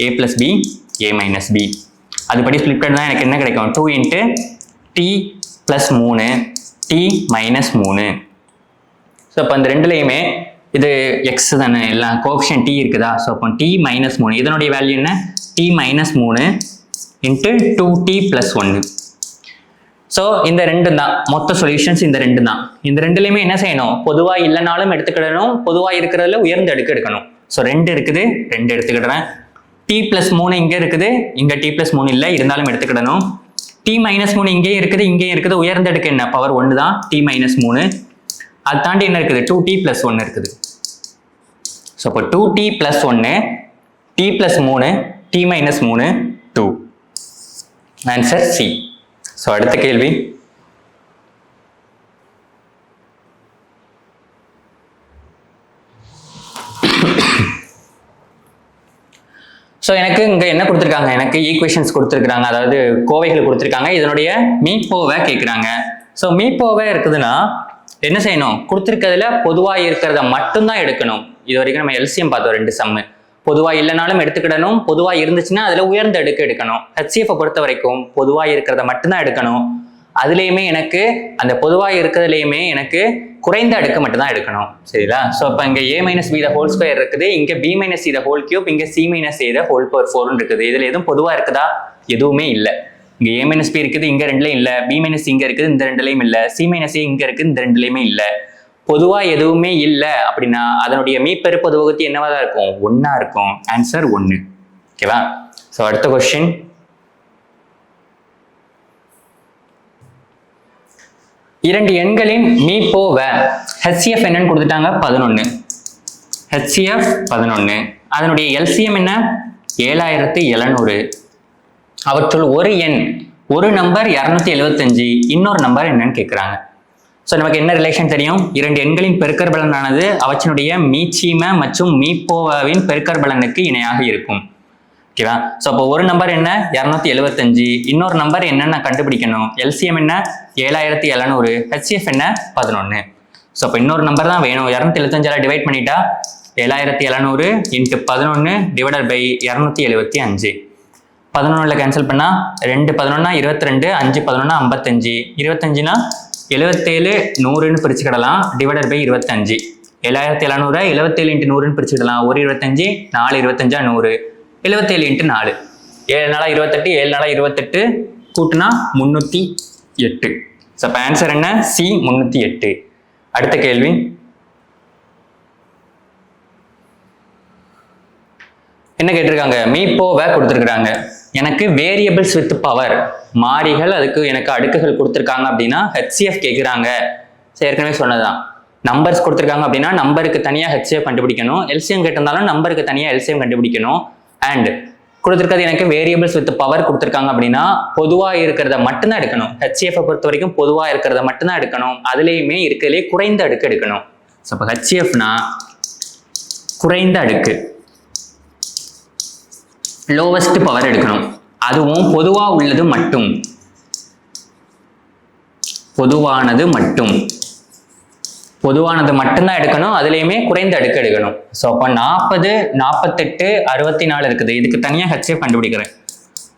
a + b a - b. அதுபடி ஸ்ப்ளிட் பண்ணா எனக்கு என்ன கிடைக்கும்? 2 × t + 3 t - 3. ஸோ இப்போ அந்த ரெண்டுலையுமே இது எக்ஸ் தானே, எல்லாம் கோஎஃபிஷியன்ட் t இருக்குதா? ஸோ அப்போ t - 3 இதனுடைய வேல்யூ என்ன? t - 3 × 2t + 1. ஸோ இந்த ரெண்டு தான் மொத்த சொல்யூஷன்ஸ். இந்த ரெண்டு தான். இந்த ரெண்டுலையுமே என்ன செய்யணும்? பொதுவாக இல்லைனாலும் எடுத்துக்கிடணும், பொதுவாக இருக்கிறதுல உயர்ந்த அடுக்கு எடுக்கணும். ஸோ 2 இருக்குது, 2 எடுத்துக்கிடுறேன். t + 3 இங்கே இருக்குது, இங்கே t + 3 இல்லை, இருந்தாலும் எடுத்துக்கிடணும். t - 3 இங்கேயும் இருக்குது, இங்கேயும் இருக்குது. உயர்ந்த அடுக்கு என்ன? பவர் 1 தான், t - 3. அது தாண்டி என்ன இருக்குது? 2t + 1 இருக்குது. ஸோ இப்போ 2t + 1 t + 3 t - 3 2. Answer C. So அடுத்த கேள்வி. ஸோ எனக்கு இங்கே என்ன கொடுத்துருக்காங்க? எனக்கு ஈக்குவேஷன்ஸ் கொடுத்துருக்காங்க, அதாவது கோவைகள் கொடுத்துருக்காங்க. இதனுடைய மீப்போவை கேட்குறாங்க. ஸோ மீப்போவை இருக்குதுன்னா என்ன செய்யணும்? கொடுத்துருக்கிறதுல பொதுவாக இருக்கிறத மட்டும்தான் எடுக்கணும். இது வரைக்கும் நம்ம எல்சிஎம் பார்த்தோம், 2 சம்மு. பொதுவாக இல்லைனாலும் எடுத்துக்கிடணும், பொதுவாக இருந்துச்சுன்னா அதில் உயர்ந்த அடுக்கு எடுக்கணும். ஹெச்சிஎஃப் பொறுத்த வரைக்கும் பொதுவாக இருக்கிறத மட்டும்தான் எடுக்கணும். அதுலேயுமே எனக்கு அந்த பொதுவாக இருக்கிறதுலையுமே எனக்கு குறைந்த அடுக்கு மட்டும்தான் எடுக்கணும். சரிங்களா? ஸோ இப்போ இங்கே a - b² இருக்குது, இங்கே b - c3, இங்கே c - a4 இருக்குது. இதில் எதுவும் பொதுவாக இருக்குதா? எதுவுமே இல்லை. இங்கே a - b இருக்குது, இங்கே ரெண்டுலையும் இல்லை. b - இங்கே இருக்குது, இந்த ரெண்டுலையும் இல்லை. c - a இங்கே இருக்குது, இந்த ரெண்டுலையுமே இல்லை. பொதுவாக எதுவுமே இல்லை அப்படின்னா அதனுடைய மீப்பெரு பொது வகுத்தி என்னவா தான் இருக்கும்? 1ஆ இருக்கும். ஆன்சர் 1. ஓகேவா? ஸோ அடுத்த கொஸ்டின். இரண்டு எண்களின் மீப்போவ HCF என்னன்னு கொடுத்துட்டாங்க? 11. HCF 11. அதனுடைய எல்சிஎம் என்ன? 7700. அவற்றுள் ஒரு எண், ஒரு நம்பர் 275, இன்னொரு நம்பர் என்னன்னு கேட்குறாங்க. ஸோ நமக்கு என்ன ரிலேஷன் தெரியும்? இரண்டு எண்களின் பெருக்கற்பலனானது அவற்றினுடைய மீச்சீம மற்றும் மீப்போவின் பெருக்கற்பலனுக்கு இணையாக இருக்கும். ஓகேவா? ஸோ அப்போ ஒரு நம்பர் என்ன? 275, இன்னொரு நம்பர் என்னன்னு கண்டுபிடிக்கணும். எல்சிஎம் என்ன? 7700, ஹெச்சிஎஃப் என்ன? 11. ஸோ அப்போ இன்னொரு நம்பர் தான் வேணும். 275 டிவைட் பண்ணிட்டா 7700 × 11 டிவைடட் பை 275. 11 கேன்சல் பண்ணா 2 11 22, 5 11 55, 25னா 77 100ன்னு பிரிச்சுக்கிடலாம். Divided by 25. 7700 77 × 100ன்னு பிரிச்சுக்கிடலாம். 1 25, 4 25 100, 77 × 4, 7 நாளா 28, 7 நாளா 28 கூட்டினா 308. ஸோ அப்போ ஆன்சர் என்ன? சி 308. அடுத்த கேள்வி. என்ன கேட்டிருக்காங்க? மீப்போவை கொடுத்துருக்குறாங்க. எனக்கு வேரியபிள்ஸ் வித் பவர், மாறிகள், அதுக்கு எனக்கு அடுக்குகள் கொடுத்துருக்காங்க அப்படின்னா ஹெச்சிஎஃப் கேட்குறாங்க. ஏற்கனவே சொன்னதுதான். நம்பர்ஸ் கொடுத்துருக்காங்க அப்படின்னா நம்பருக்கு தனியாக ஹெச்சிஎஃப் கண்டுபிடிக்கணும். எல்சிஎம் கேட்டிருந்தாலும் நம்பருக்கு தனியாக எல்சிஎம் கண்டுபிடிக்கணும். அண்ட் கொடுத்துருக்கிறது எனக்கு வேரியபிள்ஸ் வித் பவர் கொடுத்துருக்காங்க அப்படின்னா பொதுவாக இருக்கிறத மட்டும்தான் எடுக்கணும். ஹெச்சிஎஃப் பொறுத்த வரைக்கும் பொதுவாக இருக்கிறத மட்டும்தான் எடுக்கணும். அதுலேயுமே இருக்கிறதுலே குறைந்த அடுக்கு எடுக்கணும். ஸோ அப்போ ஹெச்சிஎஃப்னா குறைந்த அடுக்கு, லோவஸ்ட் பவர் எடுக்கணும். அதுவும் பொதுவா உள்ளது மட்டும், பொதுவானது மட்டும், பொதுவானது மட்டும்தான் எடுக்கணும். அதுலேயுமே குறைந்த அடுக்கு எடுக்கணும். ஸோ அப்போ 40 48 64 இருக்குது. இதுக்கு தனியாக ஹெச்சிஎஃப் கண்டுபிடிக்கிறேன்.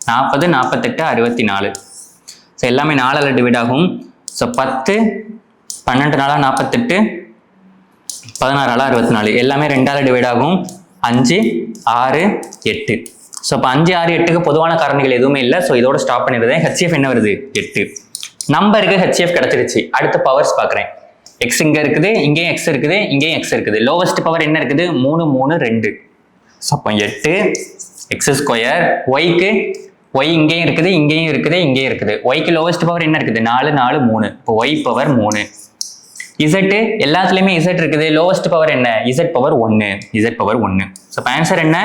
40 48 64. ஸோ எல்லாமே 4ஆல் டிவைட் ஆகும். ஸோ 10 12 நாளா 48, 16 64, எல்லாமே 2ஆல் டிவைட் ஆகும். 5 6 8. ஸோ இப்போ 5 6 8க்கு பொதுவான காரணிகள் எதுவுமே இல்லை. ஸோ இதோட ஸ்டாப் பண்ணிடுறேன். ஹெச்சிஎஃப் என்ன வருது? 8. நம்பருக்கு ஹெச்சிஎஃப் கிடைச்சிருச்சு. அடுத்த பவர்ஸ் பார்க்குறேன். எக்ஸ் இங்கே இருக்குது, இங்கேயும் எக்ஸ் இருக்குது, இங்கேயும் எக்ஸ் இருக்குது. லோவஸ்ட் பவர் என்ன இருக்குது? 3 3 2. ஸோ அப்போ 8 எக்ஸ் ஸ்கொயர். ஒய்க்கு ஒய் இங்கேயும் இருக்குது, இங்கேயும் இருக்குது, இங்கேயும் இருக்குது. ஒய்க்கு லோவஸ்ட் பவர் என்ன இருக்குது? 4 4 3. இப்போ ஒய் பவர் 3. இசட் எல்லாத்துலேயுமே இசட் இருக்குது. லோவஸ்ட் பவர் என்ன? Z power 1. Z power 1. So இப்போ ஆன்சர் என்ன?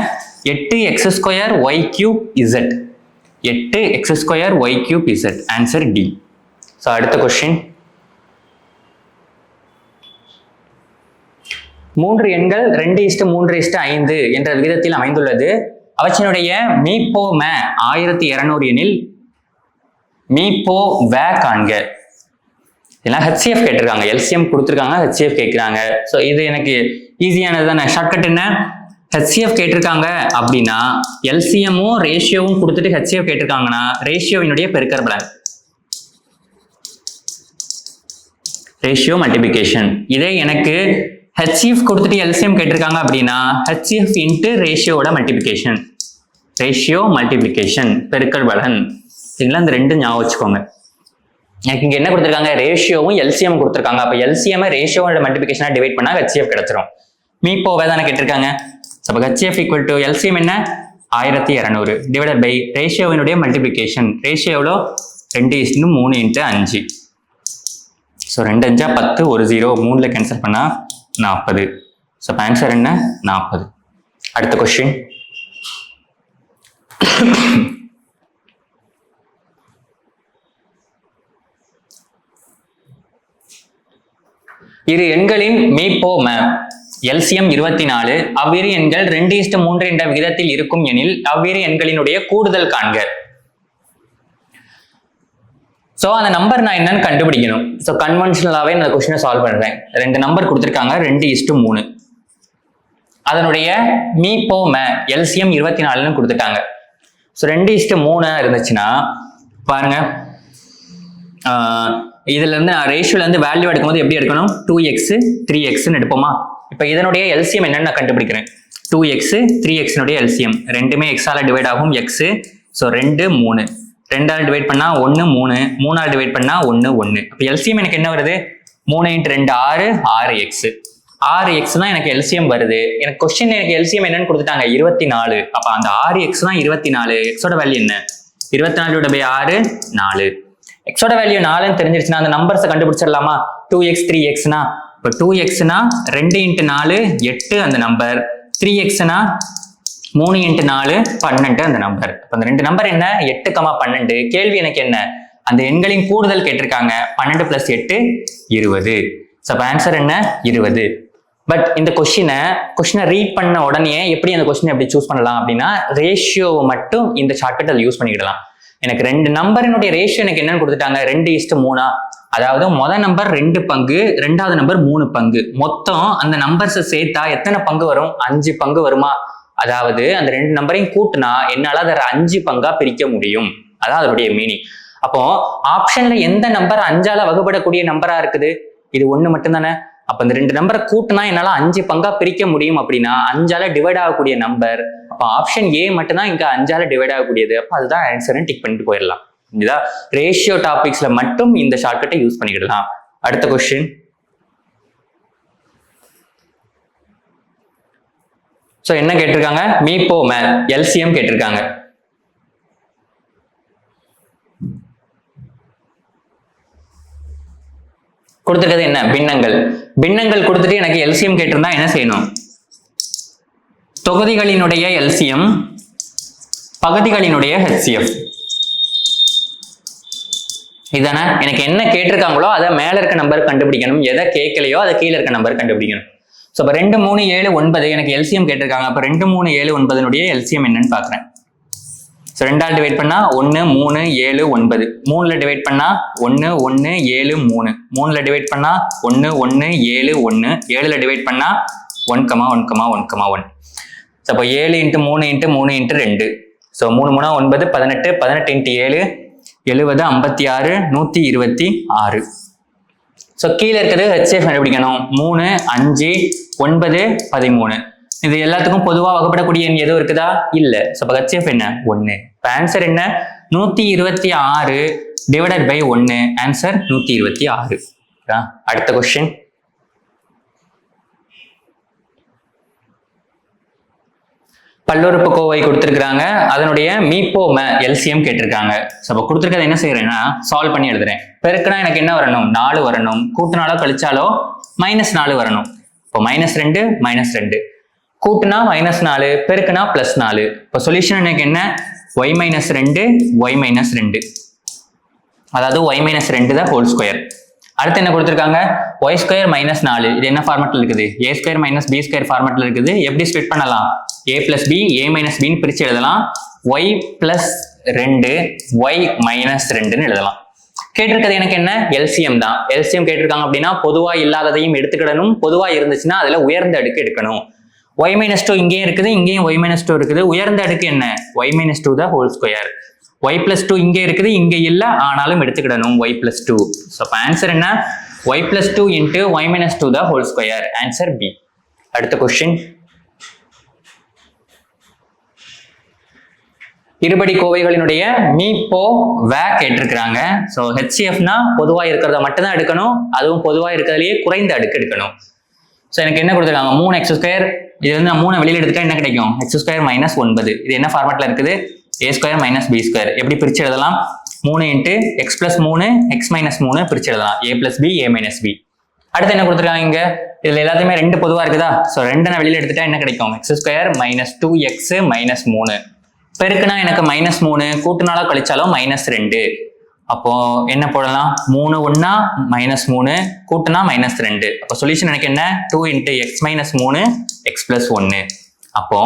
8 x square y cube z. 8 x square y cube z. Answer D. So அடுத்த கொஸ்டின். 3 எண்கள் 2:3:5 என்ற விகிதத்தில் அமைந்துள்ளது. அவற்றினுடைய மீப்போம 1200 எனில் மீப்போ வே காண்க. இதெல்லாம் ஹெச்சிஎஃப் கேட்டிருக்காங்க. எல்சிஎம் கொடுத்துருக்காங்க, ஹெச்சிஎஃப் கேட்குறாங்க. ஸோ இது எனக்கு ஈஸியானது தானே. ஷார்ட்கட் என்ன? ஹெச்சிஎஃப் கேட்டிருக்காங்க அப்படின்னா எல்சிஎம்மும் ரேஷியோவும் கொடுத்துட்டு ஹெச்சிஎஃப் கேட்டிருக்காங்கன்னா ரேஷியோவினுடைய பெருக்கற்பலன், ரேஷியோ மல்டிபிகேஷன். இதே எனக்கு ஹெச்சிஎஃப் கொடுத்துட்டு எல்சிஎம் கேட்டிருக்காங்க அப்படின்னா ஹெச்சிஎஃப் இன்ட்டு ரேஷியோட மல்டிபிகேஷன், ரேஷியோ மல்டிபிகேஷன் பெருக்கற்பலன். சரிங்களா? இந்த ரெண்டும் ஞாபகம் வச்சுக்கோங்க. எனக்கு இங்க என்ன கொடுத்துருக்காங்க? ரேஷியோவும் எல்சிஎம் கொடுத்துருக்காங்க. அப்போ எல்சிஎம் ரேஷியோட மல்டிபிகேஷனா டிவைட் பண்ணா ஹெச்சிஎஃப் கிடைச்சிரும். மீப்போவே தானே கேட்டிருக்காங்க. அப்போ ஹெச்சிஎஃப் ஈக்குவல் டு எல்சிஎம் என்ன? 1200 டிவைடட் பை ரேஷியோவினுடைய மல்டிபிகேஷன். ரேஷியோவில் 2:3 × 5. ஸோ 2 5 10, ஒரு 0, 3ல கேன்சல் பண்ணா 40. ஸோ ஆன்சர் என்ன? 40. அடுத்த கொஸ்டின். இரு எண்களின் மீப்போம எல்சிஎம் 24. அவ்விரு எண்கள் 2:3 என்ற விகிதத்தில் இருக்கும் எனில் அவ்விரு எண்களினுடைய கூடுதல் காண்க. ஸோ அந்த நம்பர் நான் என்னன்னு கண்டுபிடிக்கணும். ஸோ கன்வென்ஷனலாகவே நான் கொஸ்டினை சால்வ் பண்ணுறேன். 2 நம்பர் கொடுத்துருக்காங்க, 2:3. அதனுடைய மீப்போம எல்சிஎம் 24ன்னு கொடுத்துட்டாங்க. ஸோ 2:3 இருந்துச்சுன்னா பாருங்க, இதுல இருந்து நான் ரேஷியோல இருந்து வேல்யூ எடுக்கும்போது எப்படி எடுக்கணும்? 2x 3xன்னு எடுப்போமா? இப்போ இதனுடைய எல்சிஎம் என்னன்னு நான் கண்டுபிடிக்கிறேன். 2x 3x எல்சிஎம் ரெண்டுமே x ஆல டிவைட் ஆகும். x. ஸோ 2 3, 2ஆல் டிவைட் பண்ணா 1 3, 3ஆல் டிவைட் பண்ணா 1 1. அப்போ எல்சிஎம் எனக்கு என்ன வருது? 3 × 2 6, 6x. 6x தான் எனக்கு எல்சிஎம் வருது. எனக்கு கொஸ்டின் எனக்கு எல்சிஎம் என்னன்னு கொடுத்துட்டாங்க? 24. அப்போ அந்த 6x தான் 24. எக்ஸோட வேல்யூ என்ன? 24/6 4. எக்ஸோட வேல்யூ 4ன்னு தெரிஞ்சிருச்சுன்னா அந்த நம்பர்ஸை கண்டுபிடிச்சிடலாமா? 2x 3xனா இப்போ 2xனா 2 × 4 8 அந்த நம்பர், 3xனா 3 × 4 12 அந்த நம்பர். இப்போ அந்த 2 நம்பர் என்ன? 8, 12. கேள்வி எனக்கு என்ன? அந்த எண்களின் கூடுதல் கேட்டிருக்காங்க. 12 + 8 20. ஸோ அப்போ ஆன்சர் என்ன? 20. பட் இந்த கொஸ்டினை ரீட் பண்ண உடனே எப்படி அந்த கொஸ்டினை எப்படி சூஸ் பண்ணலாம் அப்படின்னா ரேஷியோவை மட்டும் இந்த ஷார்ட்கட் அதில் யூஸ் பண்ணிக்கிடலாம். எனக்கு 2 நம்பரினுடைய ரேஷியோ எனக்கு என்னன்னு கொடுத்துட்டாங்க? 2:3. அதாவது முதல் நம்பர் 2 பங்கு, 2வது நம்பர் 3 பங்கு. மொத்தம் அந்த நம்பர்ஸை சேர்த்தா எத்தனை பங்கு வரும்? 5 பங்கு வருமா? அதாவது அந்த 2 நம்பரையும் கூட்டினா என்னால அதை 5 பங்கா பிரிக்க முடியும். அதான் அதனுடைய மீனிங். அப்போ ஆப்ஷன்ல எந்த நம்பர் 5ஆல வகுப்படக்கூடிய நம்பரா இருக்குது? இது 1 மட்டும் தானே. அப்ப இந்த 2 நம்பரை கூட்டினா என்னால 5 பங்கா பிரிக்க முடியும் அப்படின்னா 5ஆல டிவைட் ஆகக்கூடிய நம்பர். அப்ப ஆப்ஷன் ஏ மட்டும் தான் இங்க 5ஆல டிவைட் ஆகக்கூடியது. அப்ப அதுதான் ஆன்சர்னு டிக் பண்ணிட்டு போயிடலாம். இதுதான் ரேஷியோ டாபிக்ஸ்ல மட்டும் இந்த ஷார்ட்கட்டை யூஸ் பண்ணிக்கிடலாம். அடுத்த கொஸ்டின். சோ என்ன கேட்டிருக்காங்க? மீப்போம எல்சிஎம் கேட்டிருக்காங்க. கொடுத்துருக்கிறது என்ன? பின்னங்கள். பின்னங்கள் கொடுத்துட்டு எனக்கு எல்சிஎம் கேட்டிருந்தா என்ன செய்யணும்? தொகுதிகளினுடைய எல்சிஎம், பகுதிகளினுடைய ஹெச்சிஎஃப். இதானே எனக்கு என்ன கேட்டிருக்காங்களோ அதை மேல இருக்க நம்பர் கண்டுபிடிக்கணும். எதை கேட்கலையோ அதை கீழே இருக்க நம்பர் கண்டுபிடிக்கணும். ஸோ இப்போ 2 3 7 9 எனக்கு எல்சிஎம் கேட்டிருக்காங்க. அப்போ 2 3 7 9 எல்சிஎம் என்னன்னு பாக்குறேன். ஸோ 2ஆல் டிவைட் பண்ணா 1 3 7 9, 3ல டிவைட் பண்ணா 1 1 7 3, 3ல டிவைட் பண்ணா 1 1 7 1, 7ல டிவைட் பண்ணா 1 1 1 1. ஸோ அப்போ 7 × 3 × 3 × 2. ஸோ 3 3 9 18, 18 × 7 70 56 126. ஸோ கீழே இருக்கிறது ஹெச்எஃப் கண்டுபிடிக்கணும். 3 5 9 13. இது எல்லாத்துக்கும் பொதுவா வகைப்படக்கூடிய எண் எதுவும் இருக்குதா இல்ல. அப்ப ஹெச்சிஎஃப் என்ன 1. இப்ப ஆன்சர் என்ன 126 டிவைடட் பை 1. ஆன்சர் 126. அடுத்த கொஸ்டின். பல்லுறுப்புக்கோவை கொடுத்திருக்காங்க, அதனுடைய மீப்போம எல்சிஎம் கேட்டிருக்காங்க. அப்ப கொடுத்திருக்கிறது என்ன செய்யறேன்னா சால்வ் பண்ணி எழுதுறேன். பெருக்குனா எனக்கு என்ன வரணும் 4 வரணும், கூட்டினாலோ கழிச்சாலோ -4 வரணும். இப்போ -2 -2, கூட்டுனா -4, பெருக்குனா +4. இப்போ சொல்யூஷன் எனக்கு என்ன y - 2 y - 2, அதாவது y - 2 தான் ஹோல் ஸ்கொயர். அடுத்து என்ன கொடுத்திருக்காங்க y² - 4. இது என்ன ஃபார்மட்ல இருக்குது a² - b² ஃபார்மட்ல இருக்குது. எப்படி ஸ்ப்ளிட் பண்ணலாம் a + b a - b ன்னு பிரிச்சு எழுதலாம். y + 2 y - 2ன்னு எழுதலாம். கேட்டிருக்கிறது எனக்கு என்ன எல்சிஎம் தான். எல்சிஎம் கேட்டிருக்காங்க அப்படின்னா பொதுவா இல்லாததையும் எடுத்துக்கிடணும், பொதுவா இருந்துச்சுன்னா அதுல உயர்ந்த அடுக்கு எடுக்கணும். y - 2 இங்கேயும் இருக்குது, இங்கேயும் y - 2 இருக்குது. உயர்ந்த அடுக்கு என்ன y - 2 தான் ஹோல் ஸ்கொயர். y + 2 இங்கே இருக்குது, இங்க இல்ல, ஆனாலும் எடுத்துக்கிடணும் y + 2. ஸோ ஆன்சர் என்ன y + 2 × y - 2 தான் ஹோல் ஸ்கொயர். Answer B. அடுத்த கொஸ்டின். இருபடி கோவைகளினுடைய மீப்போ வே கேட்டிருக்கிறாங்க. ஸோ ஹெச்சிஎஃப்னா பொதுவா இருக்கிறத மட்டும் தான் எடுக்கணும், அதுவும் பொதுவா இருக்கிறதுலயே குறைந்த அடுக்கு எடுக்கணும். ஸோ எனக்கு என்ன கொடுத்துருக்காங்க 3x². இது வந்து நான் 3 வெளியில எடுத்துட்டா என்ன கிடைக்கும் x² - 9. இது என்ன ஃபார்மட்ல இருக்குது a² - b². எப்படி பிரிச்சு எழுதலாம் 3 × x + 3 x - 3 பிரிச்சு எழுதலாம் a + b a - b. அடுத்து என்ன கொடுத்துருக்காங்க இங்க இதுல எல்லாத்தையுமே 2 பொதுவா இருக்குதா. ஸோ 2 நான் வெளியில எடுத்துட்டா என்ன கிடைக்கும் x² - 2x - 3. பெருக்குனா எனக்கு -3, கூட்டினாலோ கழிச்சாலோ -2. அப்போ என்ன போடலாம் 3 1 -3, கூட்டினா -2. அப்போ சொல்யூஷன் எனக்கு என்ன 2 × x - 3 x + 1. அப்போ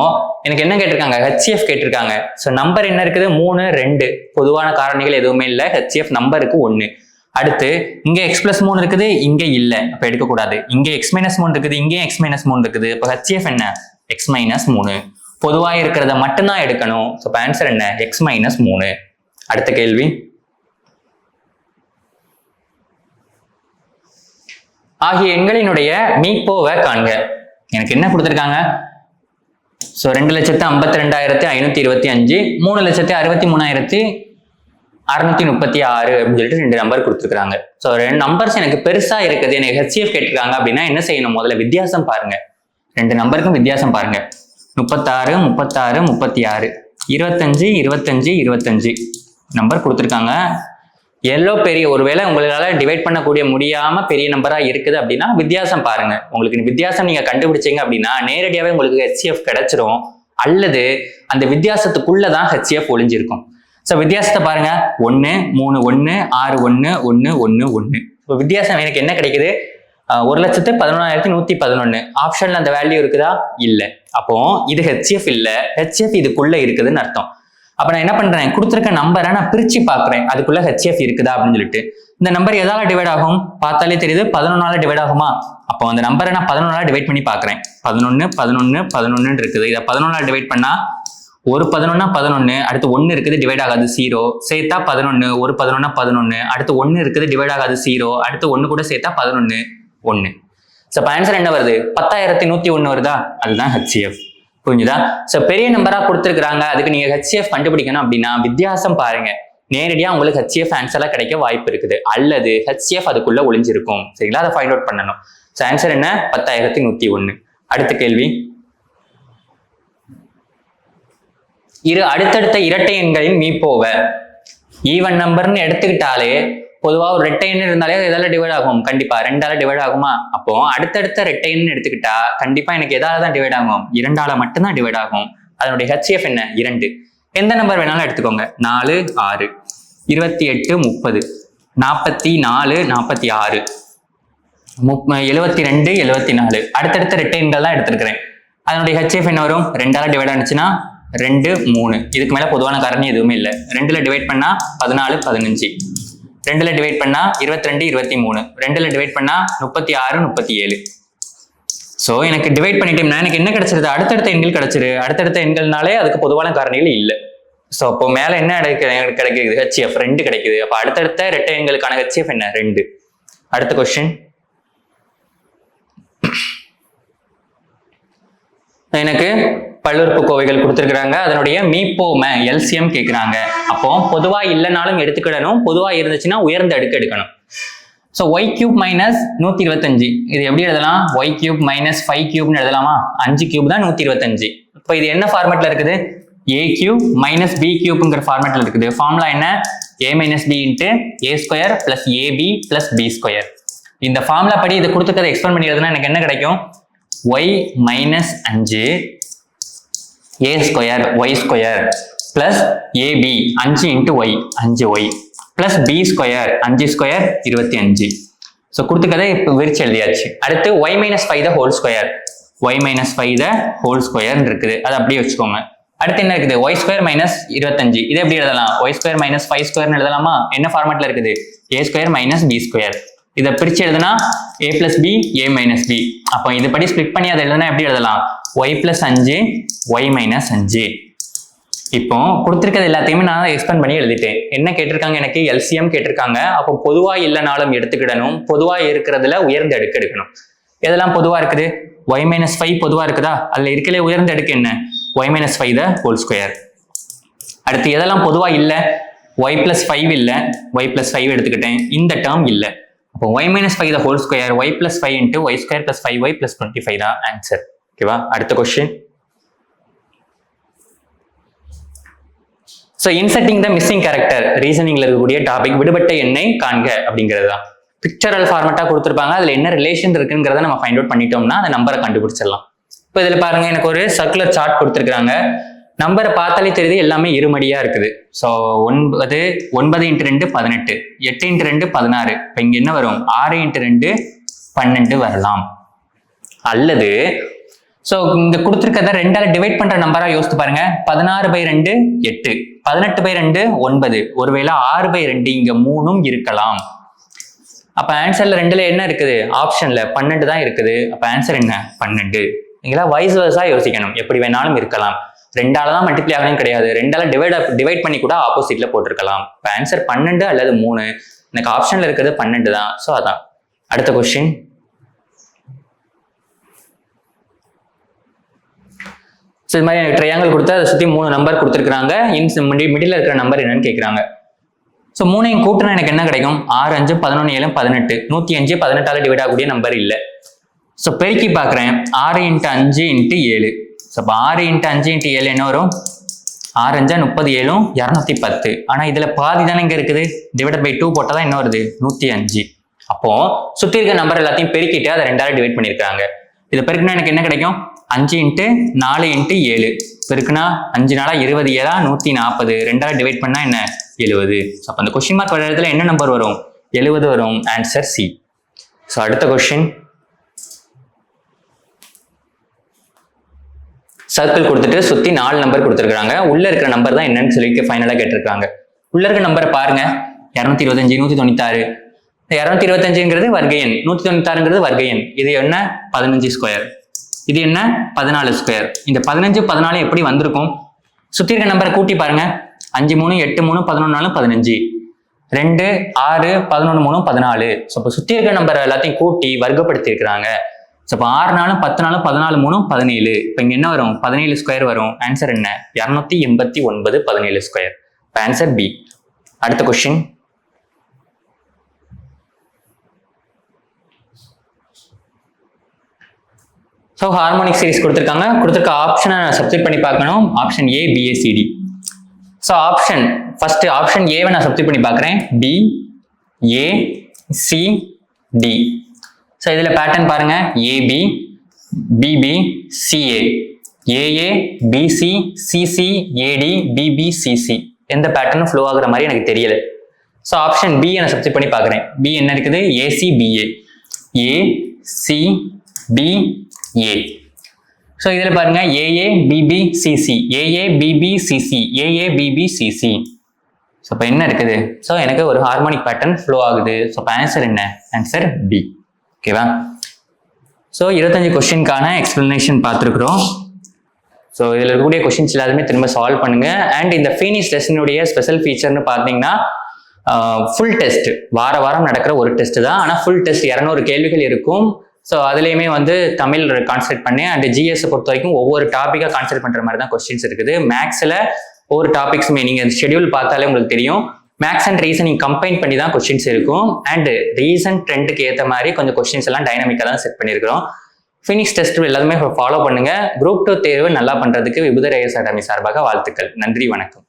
எனக்கு என்ன கேட்டிருக்காங்க ஹெச்சிஎஃப் கேட்டிருக்காங்க. ஸோ நம்பர் என்ன இருக்குது 3 2, பொதுவான காரணிகள் எதுவுமே இல்லை. ஹெச்சிஎஃப் நம்பருக்கு 1. அடுத்து இங்க x + 3 இருக்குது, இங்க இல்ல, அப்ப எடுக்கக்கூடாது. இங்க x - 3 இருக்குது, இங்கே x - 3 இருக்குது. அப்போ ஹெச்சிஎஃப் என்ன x - 3, பொதுவா இருக்கிறத மட்டும்தான் எடுக்கணும். ஸோ ஆன்சர் என்ன x - 3. அடுத்த கேள்வி. ஆகிய எண்களினுடைய மீப்போவை காண்க. எனக்கு என்ன கொடுத்திருக்காங்க ஸோ 2,52,525, 3,63,636 அப்படின்னு சொல்லிட்டு 2 நம்பர் கொடுத்துருக்காங்க. ஸோ 2 நம்பர்ஸ் எனக்கு பெருசா இருக்குது, எனக்கு ஹெச்சிஎஃப் கேட்டிருக்காங்க அப்படின்னா என்ன செய்யணும் முதல்ல வித்தியாசம் பாருங்க. 2 நம்பருக்கும் வித்தியாசம் பாருங்க. 36 36 36, 25 25 25 நம்பர் கொடுத்துருக்காங்க. எல்லோ பெரிய, ஒருவேளை உங்களால டிவைட் பண்ணக்கூடிய முடியாம பெரிய நம்பரா இருக்குது அப்படின்னா வித்தியாசம் பாருங்க. உங்களுக்கு வித்தியாசம் நீங்க கண்டுபிடிச்சீங்க அப்படின்னா நேரடியாவே உங்களுக்கு ஹெச்சிஎஃப் கிடைச்சிரும், அல்லது அந்த வித்தியாசத்துக்குள்ளதான் ஹெச்சிஎஃப் ஒளிஞ்சிருக்கும். ஸோ வித்தியாசத்தை பாருங்க 1 3 1 6 1 1 1 1. இப்போ வித்தியாசம் எனக்கு என்ன கிடைக்குது 1,11,111. ஆப்ஷன்ல அந்த வேல்யூ இருக்குதா இல்ல. அப்போ இது ஹெச்சிஎஃப் இல்ல, ஹெச்சிஎஃப் இதுக்குள்ள இருக்குதுன்னு அர்த்தம். அப்ப நான் என்ன பண்றேன் கொடுத்துருக்க நம்பரை நான் பிரிச்சு பாக்குறேன் அதுக்குள்ள ஹெச்சிஎஃப் இருக்குதா அப்படின்னு சொல்லிட்டு. இந்த நம்பர் எதால டிவைட் ஆகும் பார்த்தாலே தெரியுது 11ஆல டிவைட் ஆகுமா. அப்போ அந்த நம்பரை நான் 11ஆல டிவைட் பண்ணி பாக்குறேன். 11 11 11 இருக்குது. இதை 11ஆல டிவைட் பண்ணா ஒரு 11 11, அடுத்து 1 இருக்குது டிவைட் ஆகாது 0, சேர்த்தா 11, ஒரு 11 11, அடுத்து 1 இருக்குது டிவைட் ஆகாது 0, அடுத்து 1 கூட சேர்த்தா 11 1. ஸோ ஆன்சர் என்ன வருது 10,101 வருதா. அதுதான் ஹெச்சிஎஃப். புரிஞ்சுதா. ஸோ பெரிய நம்பரா கொடுத்துருக்காங்க, அதுக்கு நீங்க ஹெச்சிஎஃப் கண்டுபிடிக்கணும் அப்படின்னா வித்தியாசம் பாருங்க. நேரடியா உங்களுக்கு ஹெச்சிஎஃப் ஆன்சரா கிடைக்க வாய்ப்பு இருக்குது, அல்லது ஹெச்சிஎஃப் அதுக்குள்ள ஒளிஞ்சிருக்கும். சரிங்களா, அதை ஃபைண்ட் அவுட் பண்ணணும். ஸோ ஆன்சர் என்ன 10,101. அடுத்த கேள்வி. இரு அடுத்தடுத்த இரட்டை எண்களின் மீப்போவை. ஈவன் நம்பர்னு எடுத்துக்கிட்டாலே பொதுவாக ஒரு ரெட்டை எண் இருந்தாலே எதால டிவைட் ஆகும் கண்டிப்பா 2ஆல டிவைட் ஆகுமா. அப்போ அடுத்தடுத்த ரெட்டை எண் எடுத்துக்கிட்டா கண்டிப்பா எனக்கு எதால தான் டிவைட் ஆகும் 2ஆல மட்டும்தான் டிவைட் ஆகும். அதனுடைய ஹெச்சிஎஃப் என்ன 2. எந்த நம்பர் வேணாலும் எடுத்துக்கோங்க 4 6 28 30 44 46 72 74. அடுத்தடுத்த ரெட்டை எண்கள் தான் எடுத்துருக்கிறேன். அதனுடைய ஹெச்சிஎஃப் என்ன வரும் 2ஆல டிவைட் ஆனிச்சுன்னா 2 3. இதுக்கு மேல பொதுவான காரணி எதுவுமே இல்லை. 2ல டிவைட் பண்ணா 14 15, 2ல டிவைட் பண்ணா 22 23, 2ல டிவைட் பண்ணா 36 37. ஸோ எனக்கு டிவைட் பண்ணிட்டோம்னா எனக்கு என்ன கிடைச்சிருது அடுத்தடுத்த எண்கள் கிடைச்சிரு. அடுத்தடுத்த எண்கள்னாலே அதுக்கு பொதுவான காரணிகள் இல்லை. ஸோ அப்போ மேல என்ன கிடைக்குது ஹெச்சிஎஃப் 2 கிடைக்குது. அப்போ அடுத்தடுத்த ரெட்டை எண்களுக்கான ஹெச்சிஎஃப் என்ன 2. அடுத்த கொஸ்டின். எனக்கு பல்லுறுப்புக்கோவைகள் கொடுத்துருக்காங்க, அதனுடைய மீப்போம எல்சிஎம் கேட்குறாங்க. அப்போ பொதுவா இல்லைனாலும் எடுத்துக்கிடணும், பொதுவா இருந்துச்சுன்னா உயர்ந்த அடுக்கு எடுக்கணும். ஸோ ஒய் கியூப் மைனஸ் 125 இது எப்படி எழுதலாம்? ஒய் கியூப் மைனஸ் 5 கியூப்னு எழுதலாமா? 5 கியூப் தான் 125. இப்போ இது என்ன ஃபார்மேட்ல இருக்குது? ஏ கியூப் மைனஸ் பி கியூப்ங்கிற ஃபார்மேட்ல இருக்குது. ஃபார்முலா என்ன? A minus B into A square plus AB plus B square. இந்த ஃபார்முலா படி இதை கொடுத்துருக்கதை எக்ஸ்பிளைன் பண்ணி எழுதுனா எனக்கு என்ன கிடைக்கும்? Y minus 5 A square Y square plus AB 5 into Y 5y plus B square 5 square 25. So கொடுத்துக்கதை இப்போ விரிச்சு எழுதியாச்சு. அடுத்து Y minus 5 the whole square, Y minus 5 the whole square இருக்குது, அதை அப்படியே வச்சுக்கோங்க. அடுத்து என்ன இருக்குது? ஒய் ஸ்கொயர் மைனஸ் 25 இது எப்படி எழுதலாம்? ஒய் ஸ்கொயர் மைனஸ் 5 ஸ்கொயர்னு எழுதலாமா? என்ன ஃபார்மேட்ல இருக்குது? A square minus b square. இதை பிரிச்சு எழுதுனா a plus b a minus b. அப்போ இது படி ஸ்பிளிட் பண்ணி அதை எழுதுனா எப்படி எழுதலாம்? Y plus 5 y minus 5. இப்போ கொடுத்துருக்கிறது எல்லாத்தையுமே நான் எக்ஸ்பிளைன் பண்ணி எழுதிட்டேன். என்ன கேட்டிருக்காங்க? எனக்கு எல்சிஎம் கேட்டிருக்காங்க. அப்போ பொதுவா இல்லைனாலும் எடுத்துக்கிடணும், பொதுவா இருக்கிறதுல உயர்ந்த அடுக்கு எடுக்கணும். எதெல்லாம் பொதுவா இருக்குது? ஒய் மைனஸ் 5 பொதுவா இருக்குதா? அதுல இருக்கலே உயர்ந்த அடுக்கு என்ன? Y minus 5 the whole square. அடுத்து எதெல்லாம் பொதுவா இல்லை? ஒய் பிளஸ் 5 இல்லை, ஒய் பிளஸ் 5 எடுத்துக்கிட்டேன், இந்த டேர்ம் இல்லை. அப்போ Y minus 5 the whole square Y plus 5 into Y square plus 5y plus 25 தான் ஆன்சர். ஓகேவா? அடுத்த question. So inserting the missing character ரீசனிங்ல இருக்கக்கூடிய டாபிக் விடுபட்ட எண்ணை காண்க அப்படிங்கிறது தான். பிக்சரல் ஃபார்மேட்டா கொடுத்துருப்பாங்க, அதுல என்ன ரிலேஷன் இருக்குங்கிறத நம்ம ஃபைண்ட் அவுட் பண்ணிட்டோம்னா அந்த நம்பரை கண்டுபிடிச்சிடலாம். இப்போ இதுல பாருங்க, எனக்கு ஒரு சர்க்குலர் சார்ட் கொடுத்துருக்காங்க. நம்பரை பார்த்தாலே தெரியுது எல்லாமே இருமடியா இருக்குது. ஸோ 9 9 × 2 18, 8 × 2 16. இப்போ இங்க என்ன வரும்? 6 × 2 12 வரலாம். அல்லது ஸோ இங்க கொடுத்துருக்கத 2ஆல டிவைட் பண்ற நம்பரா யோசித்து பாருங்க. 16/2 8, 18/2 9, ஒருவேளை 6/2 இங்க 3ம் இருக்கலாம். அப்ப ஆன்சர்ல 2ல என்ன இருக்குது? ஆப்ஷன்ல 12 தான் இருக்குது. அப்ப ஆன்சர் என்ன? 12. நீங்களா வைஸ் வர்ஸா யோசிக்கணும், எப்படி வேணாலும் இருக்கலாம். 2ஆல தான் மல்டிப்ளை ஆகணும் கிடையாது, 2ஆல டிவைட் பண்ணி கூட ஆப்போசிட்ல போட்டிருக்கலாம். இப்போ ஆன்சர் 12 அல்லது 3. எனக்கு ஆப்ஷன்ல இருக்கிறது 12 தான். ஸோ அதான். அடுத்த கொஸ்டின். ஸோ இது மாதிரி எனக்கு ட்ரையாங்கிள் கொடுத்து அதை சுற்றி 3 நம்பர் கொடுத்துருக்காங்க. மிடில் இருக்கிற நம்பர் என்னன்னு கேட்குறாங்க. ஸோ 3ஐயும் கூட்டினா எனக்கு என்ன கிடைக்கும்? 6 5 11 7 18. 105 18ஆல டிவைட் ஆகக்கூடிய நம்பர் இல்லை. ஸோ பெருக்கி பார்க்குறேன். 6 × 5 × 7. ஸோ அப்போ 6 × 5 × 7 என்ன வரும்? 6 5 30 7 210. ஆனால் இதில் பாதி தானே இங்கே இருக்குது, டிவைட் பை 2 போட்டால் தான் என்ன வருது? 105. அப்போ சுற்றி இருக்க நம்பர் எல்லாத்தையும் பெருக்கிட்டு அதை 2ஆல டிவைட் பண்ணியிருக்காங்க. இதை பெருக்குனா எனக்கு என்ன கிடைக்கும்? 5 × 4 × 7 பெருக்குனா 5 4 20 7 140. 2ஆல டிவைட் பண்ணா என்ன? 70. ஸோ அப்போ அந்த கொஸ்டின் மார்க் வர இடத்துல என்ன நம்பர் வரும்? 70 வரும். Answer C. ஸோ அடுத்த கொஸ்டின். சர்க்கிள் கொடுத்துட்டு சுத்தி 4 நம்பர் கொடுத்துருக்காங்க. உள்ள இருக்கிற நம்பர் தான் என்னன்னு சொல்லி ஃபைனலா கேட்டிருக்காங்க. உள்ள இருக்கிற நம்பரை பாருங்க. 225 196. 225ங்கிறது வர்க்க எண், 196ங்கிறது வர்க்க எண். இது என்ன? 15 ஸ்கொயர். இது என்ன? 14 ஸ்கொயர். இந்த 15 14 எப்படி வந்திருக்கும்? சுத்தி இருக்க நம்பரை கூட்டி பாருங்க. 5 3 8 3 11 4 15, 2 6 11 3 14. ஸோ இப்போ சுத்தி இருக்க நம்பர் எல்லாத்தையும் கூட்டி வர்க்கப்படுத்தி இருக்கிறாங்க. ஸோ இப்போ 6 4 10 4 14 3 17. இப்போ இங்க என்ன வரும்? 17 ஸ்கொயர் வரும். ஆன்சர் என்ன? 289 17 ஸ்கொயர். இப்போ ஆன்சர் பி. அடுத்த கொஸ்டின். ஸோ ஹார்மோனிக் சீரிஸ் கொடுத்துருக்காங்க. கொடுத்துருக்க ஆப்ஷனை சப்ஸ்டிட் பண்ணி பார்க்கணும். Option A BACD. So option first option ஏவை நான் சப்ஸ்டிட் பண்ணி பார்க்குறேன். B A C D. So இதில் பேட்டர்ன் பாருங்க. AB BB CA, AA BC CC AD BB CC. எந்த பேட்டர்னும் ஃப்ளோ ஆகுற மாதிரி எனக்கு தெரியல. ஸோ ஆப்ஷன் பி நான் சப்ஸ்டிட் பண்ணி பார்க்குறேன். பி என்ன இருக்குது? AC BA, A C B A. So இதில் பாருங்க AA BB CC, AA BB CC, AA BB CC. So இப்போ என்ன இருக்குது? ஸோ எனக்கு ஒரு ஹார்மோனிக் பேட்டர்ன் ஃப்ளோ ஆகுது. ஸோ இப்போ ஆன்சர் என்ன? Answer B. ஓகேவா? ஸோ 25 கொஸ்டின்கான எக்ஸ்பிளனேஷன் பார்த்துருக்குறோம். ஸோ இதில் இருக்கக்கூடிய கொஸ்டின்ஸ் எல்லாருமே திரும்ப சால்வ் பண்ணுங்க. அண்ட் இந்த ஃபீனிஷ் லெசனுடைய ஸ்பெஷல் ஃபீச்சர்னு பார்த்தீங்கன்னா ஃபுல் டெஸ்ட், வாரம் நடக்கிற ஒரு டெஸ்ட் தான். ஆனால் ஃபுல் டெஸ்ட் 200 கேள்விகள் இருக்கும். ஸோ அதுலேயுமே வந்து தமிழ் கான்சென்ட்ரேட் பண்ணி அண்ட் ஜிஎஸ் பொறுத்த வரைக்கும் ஒவ்வொரு டாப்பிக்காக கான்சென்ட்ரேட் பண்ணுற மாதிரி தான் கொஸ்டின்ஸ் இருக்குது. மேக்ஸில் ஒவ்வொரு டாபிக்ஸுமே நீங்கள் ஷெடியூல் பார்த்தாலே உங்களுக்கு தெரியும், மேக்ஸ் அண்ட் ரீசனிங் கம்பைன் பண்ணி தான் கொஸ்டின்ஸ் இருக்கும். அண்ட் ரீசன் ட்ரெண்டுக்கு ஏற்ற மாதிரி கொஞ்சம் கொஸ்டின்ஸ் எல்லாம் டைனமிக்காக தான் செட் பண்ணியிருக்கிறோம். ஃபினிஷ் டெஸ்ட் எல்லாருமே ஃபாலோ பண்ணுங்க. குரூப் 2 தேர்வு நல்லா பண்றதுக்கு விபுதர் ஐஏஎஸ் அகாடமி சார்பாக வாழ்த்துக்கள். நன்றி, வணக்கம்.